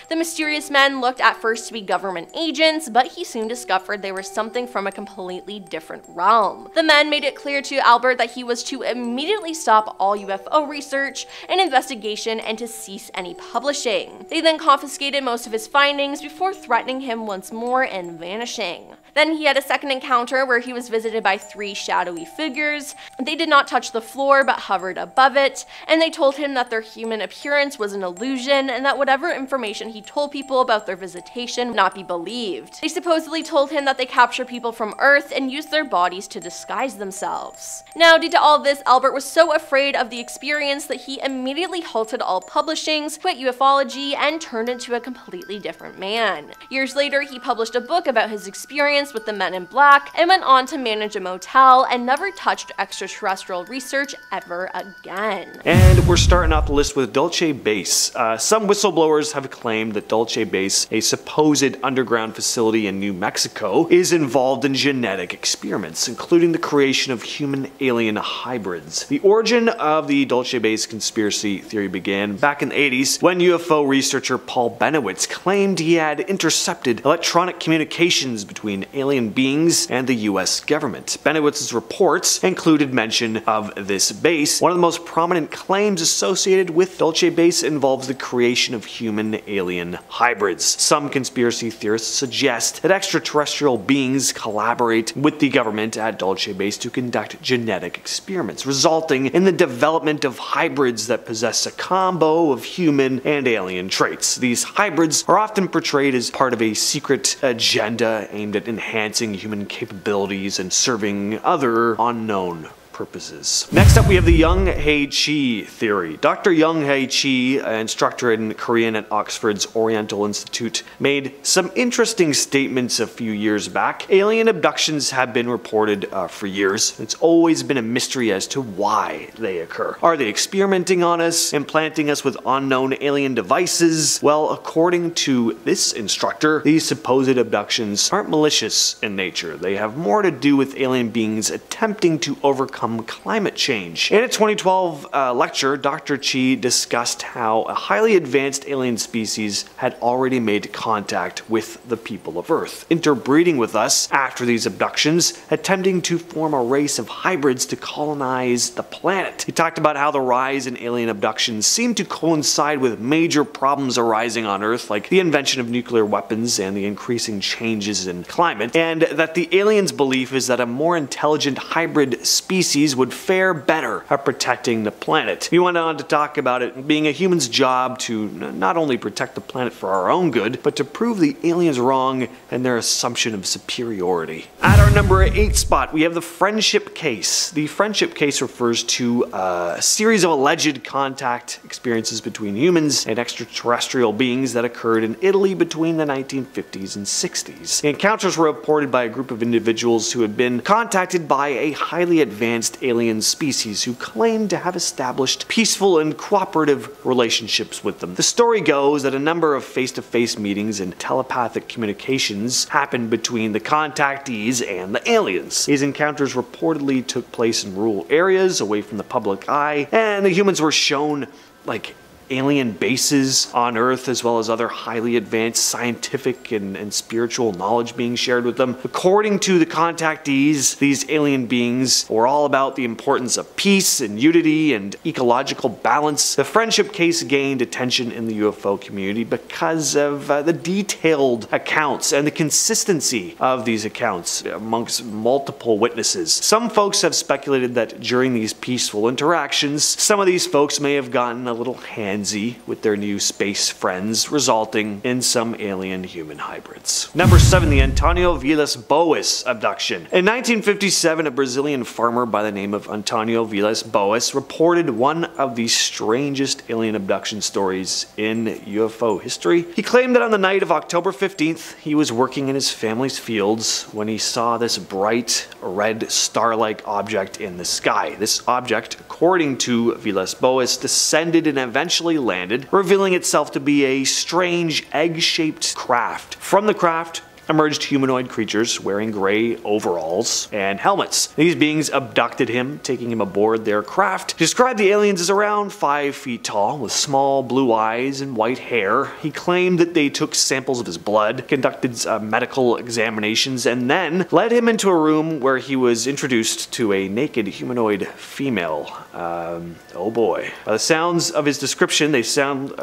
The mysterious men looked at first to be government agents, but he soon discovered they were something from a completely different realm. The men made it clear to Albert that he was to immediately stop all UFO research and investigation and to cease any publishing. They then confiscated most of his findings before threatening him once more and vanishing. Then he had a second encounter where he was visited by 3 shadowy figures. They did not touch the floor but hovered above it, and they told him that their human appearance was an illusion and that whatever information he told people about their visitation would not be believed. They supposedly told him that they capture people from Earth and use their bodies to disguise themselves. Now, due to all this, Albert was so afraid of the experience that he immediately halted all publishings, quit ufology, and turned into a completely different man. Years later, he published a book about his experience with the Men in Black and went on to manage a motel and never touched extraterrestrial research ever again. And we're starting off the list with Dulce Base. Some whistleblowers have claimed that Dulce Base, a supposed underground facility in New Mexico, is involved in genetic experiments, including the creation of human-alien hybrids. The origin of the Dulce Base conspiracy theory began back in the 80s when UFO researcher Paul Benowitz claimed he had intercepted electronic communications between alien beings and the US government. Bennewitz's reports included mention of this base. One of the most prominent claims associated with Dulce Base involves the creation of human-alien hybrids. Some conspiracy theorists suggest that extraterrestrial beings collaborate with the government at Dulce Base to conduct genetic experiments, resulting in the development of hybrids that possess a combo of human and alien traits. These hybrids are often portrayed as part of a secret agenda aimed at enhancing human capabilities and serving other unknown purposes. Next up, we have the Young-Hae Chi theory. Dr. Young-Hae Chi, an instructor in Korean at Oxford's Oriental Institute, made some interesting statements a few years back. Alien abductions have been reported for years. It's always been a mystery as to why they occur. Are they experimenting on us, implanting us with unknown alien devices? Well, according to this instructor, these supposed abductions aren't malicious in nature. They have more to do with alien beings attempting to overcome climate change. In a 2012 lecture, Dr. Chi discussed how a highly advanced alien species had already made contact with the people of Earth, interbreeding with us after these abductions, attempting to form a race of hybrids to colonize the planet. He talked about how the rise in alien abductions seemed to coincide with major problems arising on Earth, like the invention of nuclear weapons and the increasing changes in climate, and that the aliens' belief is that a more intelligent hybrid species would fare better at protecting the planet. He went on to talk about it being a human's job to not only protect the planet for our own good, but to prove the aliens wrong and their assumption of superiority. At our number 8 spot, we have the friendship case. The friendship case refers to a series of alleged contact experiences between humans and extraterrestrial beings that occurred in Italy between the 1950s and 60s. The encounters were reported by a group of individuals who had been contacted by a highly advanced alien species who claimed to have established peaceful and cooperative relationships with them. The story goes that a number of face-to-face meetings and telepathic communications happened between the contactees and the aliens. These encounters reportedly took place in rural areas away from the public eye, and the humans were shown like alien bases on Earth, as well as other highly advanced scientific and spiritual knowledge being shared with them. According to the contactees, these alien beings were all about the importance of peace and unity and ecological balance. The friendship case gained attention in the UFO community because of the detailed accounts and the consistency of these accounts amongst multiple witnesses. Some folks have speculated that during these peaceful interactions, some of these folks may have gotten a little handsy with their new space friends, resulting in some alien-human hybrids. Number 7, the Antonio Villas-Boas abduction. In 1957, a Brazilian farmer by the name of Antonio Villas-Boas reported one of the strangest alien abduction stories in UFO history. He claimed that on the night of October 15th, he was working in his family's fields when he saw this bright red star-like object in the sky. This object, according to Villas-Boas, descended and eventually landed, revealing itself to be a strange egg-shaped craft. From the craft emerged humanoid creatures wearing gray overalls and helmets. These beings abducted him, taking him aboard their craft. He described the aliens as around 5 feet tall, with small blue eyes and white hair. He claimed that they took samples of his blood, conducted medical examinations, and then led him into a room where he was introduced to a naked humanoid female. Oh boy. By the sounds of his description, they sound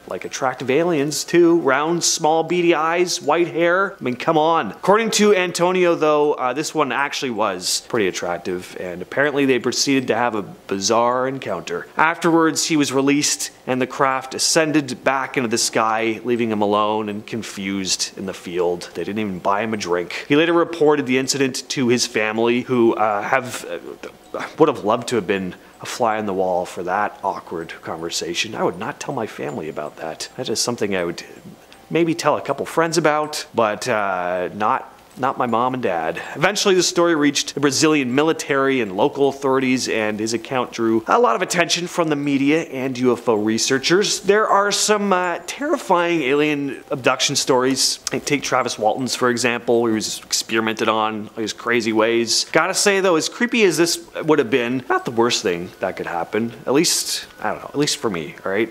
like attractive aliens too. Round, small, beady eyes, white hair. I mean, come on. According to Antonio, though, this one actually was pretty attractive, and apparently they proceeded to have a bizarre encounter. Afterwards, he was released, and the craft ascended back into the sky, leaving him alone and confused in the field. They didn't even buy him a drink. He later reported the incident to his family, who would have loved to have been a fly on the wall for that awkward conversation. I would not tell my family about that. That is something I would maybe tell a couple friends about, but not my mom and dad. Eventually, the story reached the Brazilian military and local authorities, and his account drew a lot of attention from the media and UFO researchers. There are some terrifying alien abduction stories. Take Travis Walton's, for example, where he was experimented on his crazy ways. Gotta say, though, as creepy as this would have been, not the worst thing that could happen. At least, I don't know, at least for me, alright?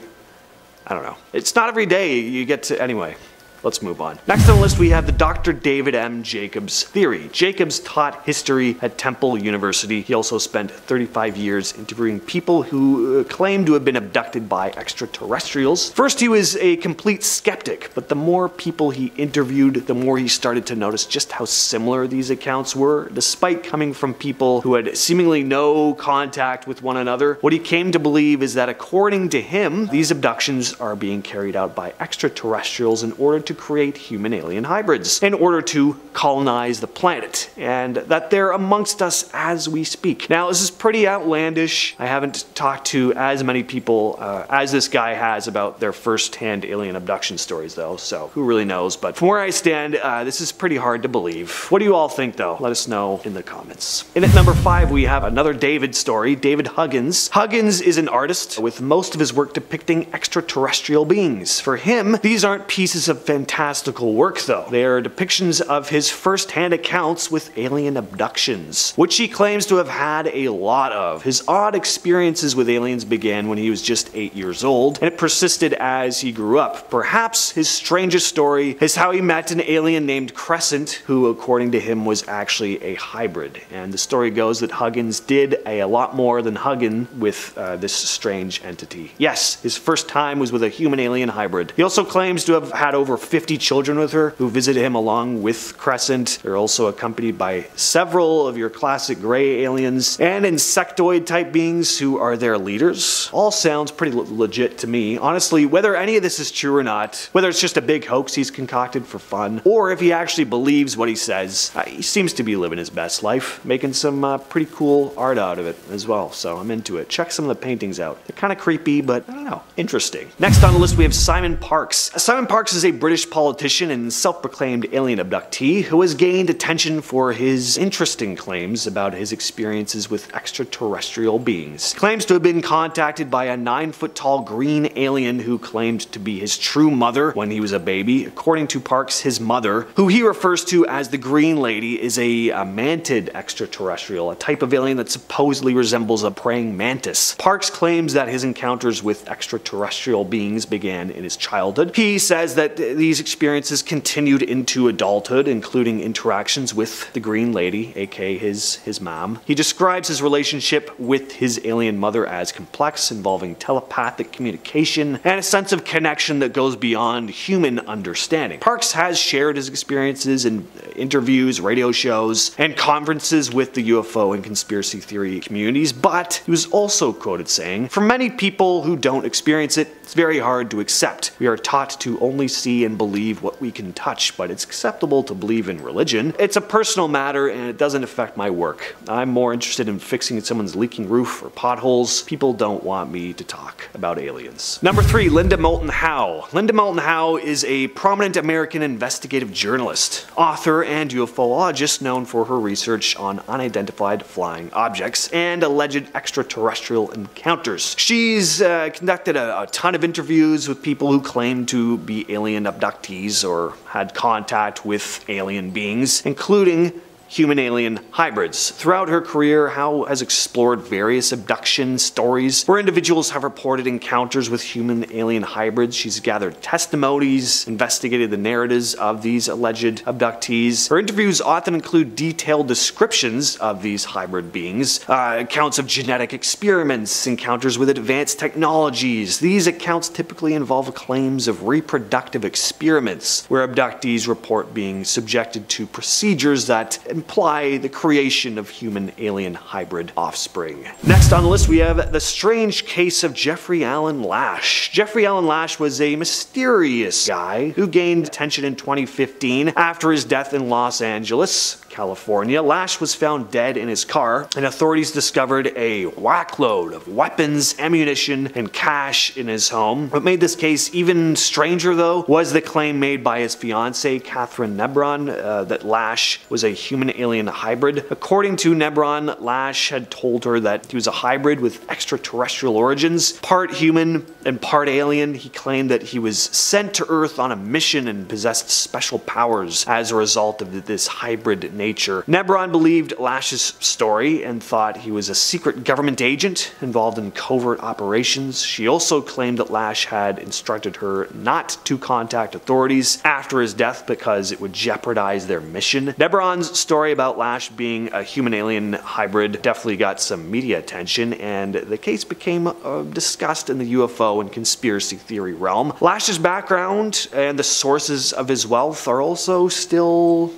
I don't know. It's not every day you get to, anyway. Let's move on. Next on the list we have the Dr. David M. Jacobs theory. Jacobs taught history at Temple University. He also spent 35 years interviewing people who claimed to have been abducted by extraterrestrials. First, he was a complete skeptic, but the more people he interviewed, the more he started to notice just how similar these accounts were, despite coming from people who had seemingly no contact with one another. What he came to believe is that according to him, these abductions are being carried out by extraterrestrials in order to create human-alien hybrids, in order to colonize the planet, and that they're amongst us as we speak. Now, this is pretty outlandish. I haven't talked to as many people as this guy has about their first-hand alien abduction stories, though, so who really knows? But from where I stand, this is pretty hard to believe. What do you all think, though? Let us know in the comments. And at number 5, we have another David story, David Huggins. Huggins is an artist with most of his work depicting extraterrestrial beings. For him, these aren't pieces of fantastical work, though. They are depictions of his first-hand accounts with alien abductions, which he claims to have had a lot of. His odd experiences with aliens began when he was just 8 years old, and it persisted as he grew up. Perhaps his strangest story is how he met an alien named Crescent, who, according to him, was actually a hybrid. And the story goes that Huggins did a lot more than hugging with this strange entity. Yes, his first time was with a human-alien hybrid. He also claims to have had over 50 children with her, who visited him along with Crescent. They're also accompanied by several of your classic gray aliens and insectoid-type beings who are their leaders. All sounds pretty legit to me. Honestly, whether any of this is true or not, whether it's just a big hoax he's concocted for fun, or if he actually believes what he says, he seems to be living his best life, making some pretty cool art out of it as well, so I'm into it. Check some of the paintings out. They're kind of creepy, but I don't know, interesting. Next on the list we have Simon Parkes. Simon Parkes is a British politician and self-proclaimed alien abductee who has gained attention for his interesting claims about his experiences with extraterrestrial beings. He claims to have been contacted by a 9-foot-tall green alien who claimed to be his true mother when he was a baby. According to Parkes, his mother, who he refers to as the Green Lady, is a mantid extraterrestrial, a type of alien that supposedly resembles a praying mantis. Parkes claims that his encounters with extraterrestrial beings began in his childhood. He says that these experiences continued into adulthood, including interactions with the Green Lady, aka his mom. He describes his relationship with his alien mother as complex, involving telepathic communication and a sense of connection that goes beyond human understanding. Parkes has shared his experiences in interviews, radio shows, and conferences with the UFO and conspiracy theory communities, but he was also quoted saying, "For many people who don't experience it, it's very hard to accept. We are taught to only see and believe what we can touch, but it's acceptable to believe in religion. It's a personal matter and it doesn't affect my work. I'm more interested in fixing someone's leaking roof or potholes. People don't want me to talk about aliens." Number 3, Linda Moulton Howe. Linda Moulton Howe is a prominent American investigative journalist, author, and ufologist known for her research on unidentified flying objects and alleged extraterrestrial encounters. She's conducted a ton of interviews with people who claim to be alien abductees or had contact with alien beings, including human-alien hybrids. Throughout her career, Howe has explored various abduction stories where individuals have reported encounters with human-alien hybrids. She's gathered testimonies, investigated the narratives of these alleged abductees. Her interviews often include detailed descriptions of these hybrid beings, accounts of genetic experiments, encounters with advanced technologies. These accounts typically involve claims of reproductive experiments, where abductees report being subjected to procedures that imply the creation of human-alien hybrid offspring. Next on the list we have the strange case of Jeffrey Alan Lash. Jeffrey Alan Lash was a mysterious guy who gained attention in 2015 after his death in Los Angeles, California. Lash was found dead in his car, and authorities discovered a whackload of weapons, ammunition, and cash in his home. What made this case even stranger, though, was the claim made by his fiancée, Catherine Nebron, that Lash was a human-alien hybrid. According to Nebron, Lash had told her that he was a hybrid with extraterrestrial origins, part human and part alien. He claimed that he was sent to Earth on a mission and possessed special powers as a result of this hybrid nature nature. Nebron believed Lash's story and thought he was a secret government agent involved in covert operations. She also claimed that Lash had instructed her not to contact authorities after his death because it would jeopardize their mission. Nebron's story about Lash being a human-alien hybrid definitely got some media attention, and the case became discussed in the UFO and conspiracy theory realm. Lash's background and the sources of his wealth are also still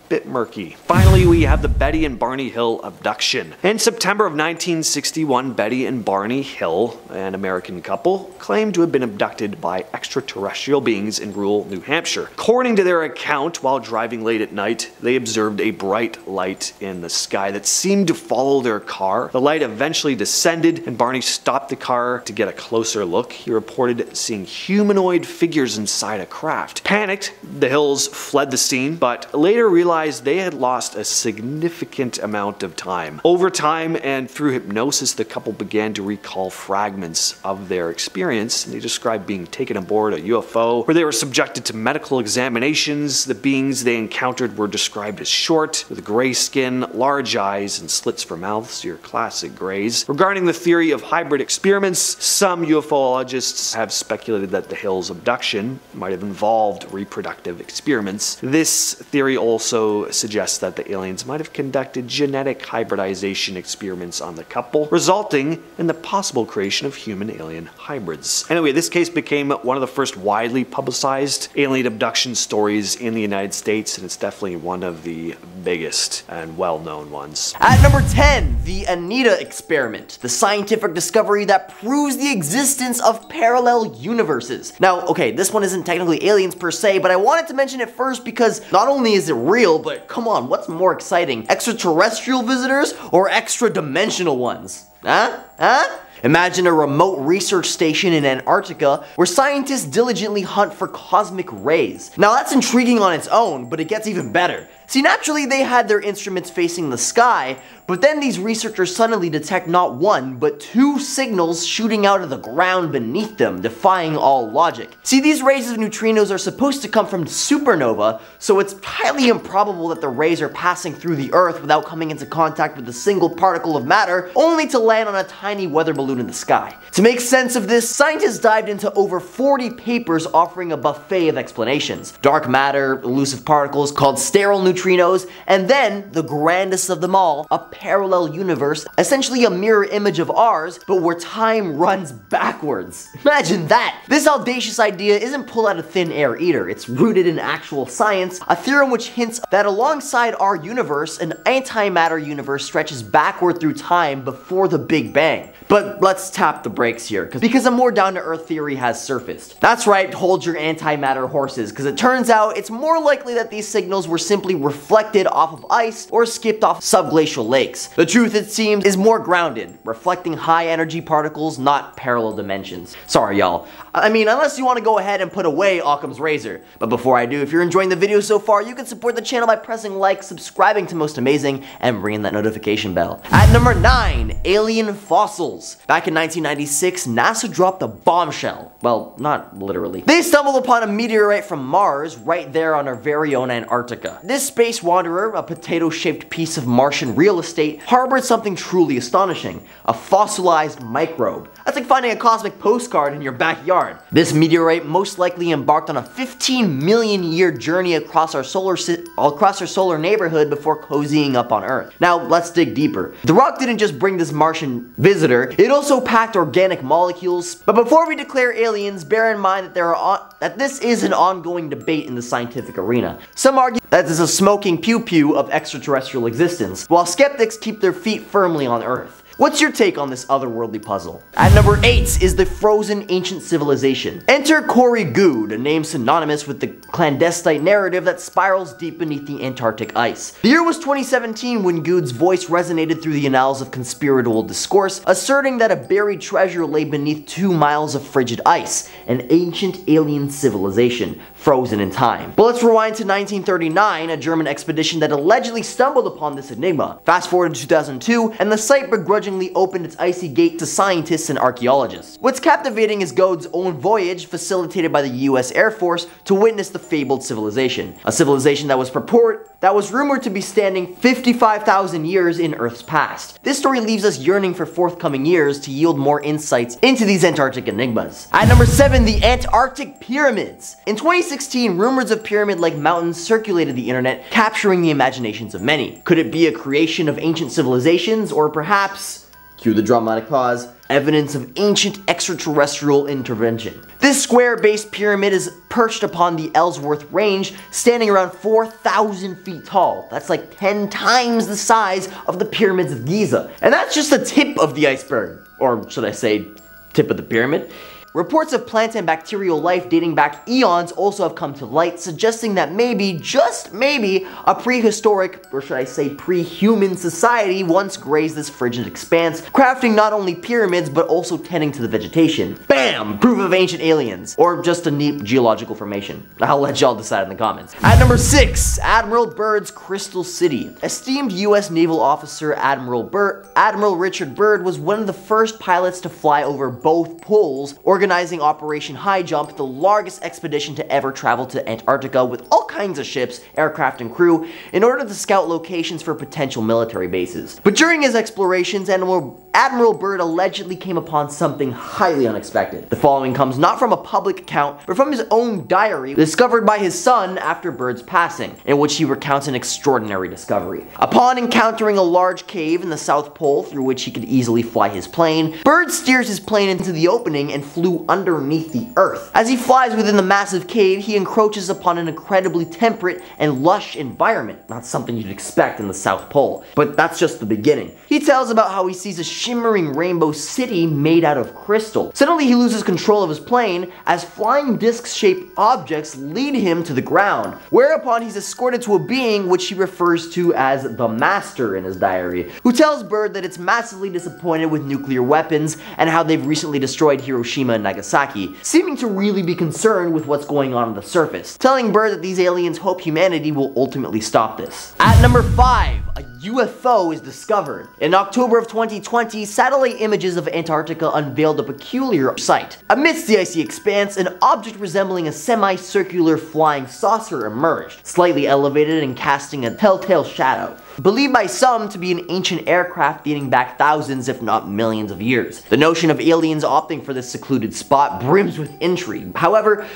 bit murky. Finally, we have the Betty and Barney Hill abduction. In September of 1961, Betty and Barney Hill, an American couple, claimed to have been abducted by extraterrestrial beings in rural New Hampshire. According to their account, while driving late at night, they observed a bright light in the sky that seemed to follow their car. The light eventually descended, and Barney stopped the car to get a closer look. He reported seeing humanoid figures inside a craft. Panicked, the Hills fled the scene, but later realized they had lost a significant amount of time. Over time and through hypnosis, the couple began to recall fragments of their experience. They described being taken aboard a UFO where they were subjected to medical examinations. The beings they encountered were described as short, with gray skin, large eyes, and slits for mouths, your classic grays. Regarding the theory of hybrid experiments, some ufologists have speculated that the Hills abduction might have involved reproductive experiments. This theory also suggests that the aliens might have conducted genetic hybridization experiments on the couple, resulting in the possible creation of human-alien hybrids. Anyway, this case became one of the first widely publicized alien abduction stories in the United States, and it's definitely one of the biggest and well-known ones. At number 10, the Anita experiment, the scientific discovery that proves the existence of parallel universes. Now, okay, this one isn't technically aliens per se, but I wanted to mention it first because not only is it real, but come on, what's more exciting? Extraterrestrial visitors or extra-dimensional ones? Huh? Imagine a remote research station in Antarctica where scientists diligently hunt for cosmic rays. Now that's intriguing on its own, but it gets even better. See, naturally they had their instruments facing the sky, but then these researchers suddenly detect not one, but two signals shooting out of the ground beneath them, defying all logic. See, these rays of neutrinos are supposed to come from supernova, so it's highly improbable that the rays are passing through the Earth without coming into contact with a single particle of matter, only to land on a tiny weather balloon in the sky. To make sense of this, scientists dived into over 40 papers offering a buffet of explanations. Dark matter, elusive particles called sterile neutrinos, and then, the grandest of them all, a parallel universe, essentially a mirror image of ours, but where time runs backwards. Imagine that! This audacious idea isn't pulled out of thin air either. It's rooted in actual science, a theorem which hints that alongside our universe, an antimatter universe stretches backward through time before the Big Bang. But let's tap the brakes here, because a more down-to-earth theory has surfaced. That's right, hold your antimatter horses, because it turns out it's more likely that these signals were simply reflected off of ice or skipped off subglacial lakes. The truth, it seems, is more grounded, reflecting high-energy particles, not parallel dimensions. Sorry, y'all. I mean, unless you want to go ahead and put away Occam's razor. But before I do, if you're enjoying the video so far, you can support the channel by pressing like, subscribing to Most Amazing, and ringing that notification bell. At number 9, alien fossils. Back in 1996, NASA dropped a bombshell. Well, not literally. They stumbled upon a meteorite from Mars right there on our very own Antarctica. This space wanderer, a potato-shaped piece of Martian real estate, harbored something truly astonishing: a fossilized microbe. That's like finding a cosmic postcard in your backyard. This meteorite most likely embarked on a 15 million year journey across our solar neighborhood before cozying up on Earth. Now, let's dig deeper. The rock didn't just bring this Martian visitor, it also packed organic molecules. But before we declare aliens, bear in mind that this is an ongoing debate in the scientific arena. Some argue that this is a smoking pew-pew of extraterrestrial existence, while skeptics keep their feet firmly on Earth. What's your take on this otherworldly puzzle? At number 8 is the frozen ancient civilization. Enter Corey Goode, a name synonymous with the clandestine narrative that spirals deep beneath the Antarctic ice. The year was 2017 when Goode's voice resonated through the annals of conspiratorial discourse, asserting that a buried treasure lay beneath 2 miles of frigid ice, an ancient alien civilization, frozen in time. But let's rewind to 1939, a German expedition that allegedly stumbled upon this enigma. Fast forward to 2002, and the site begrudgingly opened its icy gate to scientists and archaeologists. What's captivating is Gode's own voyage, facilitated by the US Air Force, to witness the fabled civilization. A civilization that was rumored to be standing 55,000 years in Earth's past. This story leaves us yearning for forthcoming years to yield more insights into these Antarctic enigmas. At number 7, the Antarctic Pyramids. In 2016, rumors of pyramid-like mountains circulated the internet, capturing the imaginations of many. Could it be a creation of ancient civilizations, or perhaps, cue the dramatic pause, evidence of ancient extraterrestrial intervention? This square-based pyramid is perched upon the Ellsworth Range, standing around 4,000 feet tall. That's like 10 times the size of the pyramids of Giza. And that's just the tip of the iceberg. Or should I say, tip of the pyramid? Reports of plant and bacterial life dating back eons also have come to light, suggesting that maybe, just maybe, a prehistoric, or should I say pre-human society once grazed this frigid expanse, crafting not only pyramids but also tending to the vegetation. Bam! Proof of ancient aliens. Or just a neat geological formation. I'll let y'all decide in the comments. At number 6, Admiral Byrd's Crystal City. Esteemed US naval officer Admiral Richard Byrd was one of the first pilots to fly over both poles, organizing Operation High Jump, the largest expedition to ever travel to Antarctica with all kinds of ships, aircraft, and crew in order to scout locations for potential military bases. But during his explorations, Admiral Byrd allegedly came upon something highly unexpected. The following comes not from a public account, but from his own diary, discovered by his son after Byrd's passing, in which he recounts an extraordinary discovery. Upon encountering a large cave in the South Pole through which he could easily fly his plane, Byrd steers his plane into the opening and flew underneath the Earth. As he flies within the massive cave, he encroaches upon an incredibly temperate and lush environment, not something you'd expect in the South Pole. But that's just the beginning. He tells about how he sees a shimmering rainbow city made out of crystal. Suddenly he loses control of his plane as flying disc-shaped objects lead him to the ground, whereupon he's escorted to a being which he refers to as the Master in his diary, who tells Byrd that it's massively disappointed with nuclear weapons and how they've recently destroyed Hiroshima and Nagasaki, seeming to really be concerned with what's going on the surface, telling Byrd that these aliens hope humanity will ultimately stop this. At number 5, a UFO is discovered. In October of 2020, satellite images of Antarctica unveiled a peculiar sight. Amidst the icy expanse, an object resembling a semicircular flying saucer emerged, slightly elevated and casting a telltale shadow. Believed by some to be an ancient aircraft dating back thousands if not millions of years. The notion of aliens opting for this secluded spot brims with intrigue. However,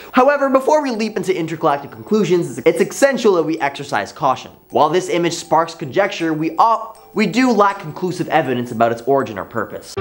before we leap into intergalactic conclusions, it's essential that we exercise caution. While this image sparks conjecture, we do lack conclusive evidence about its origin or purpose.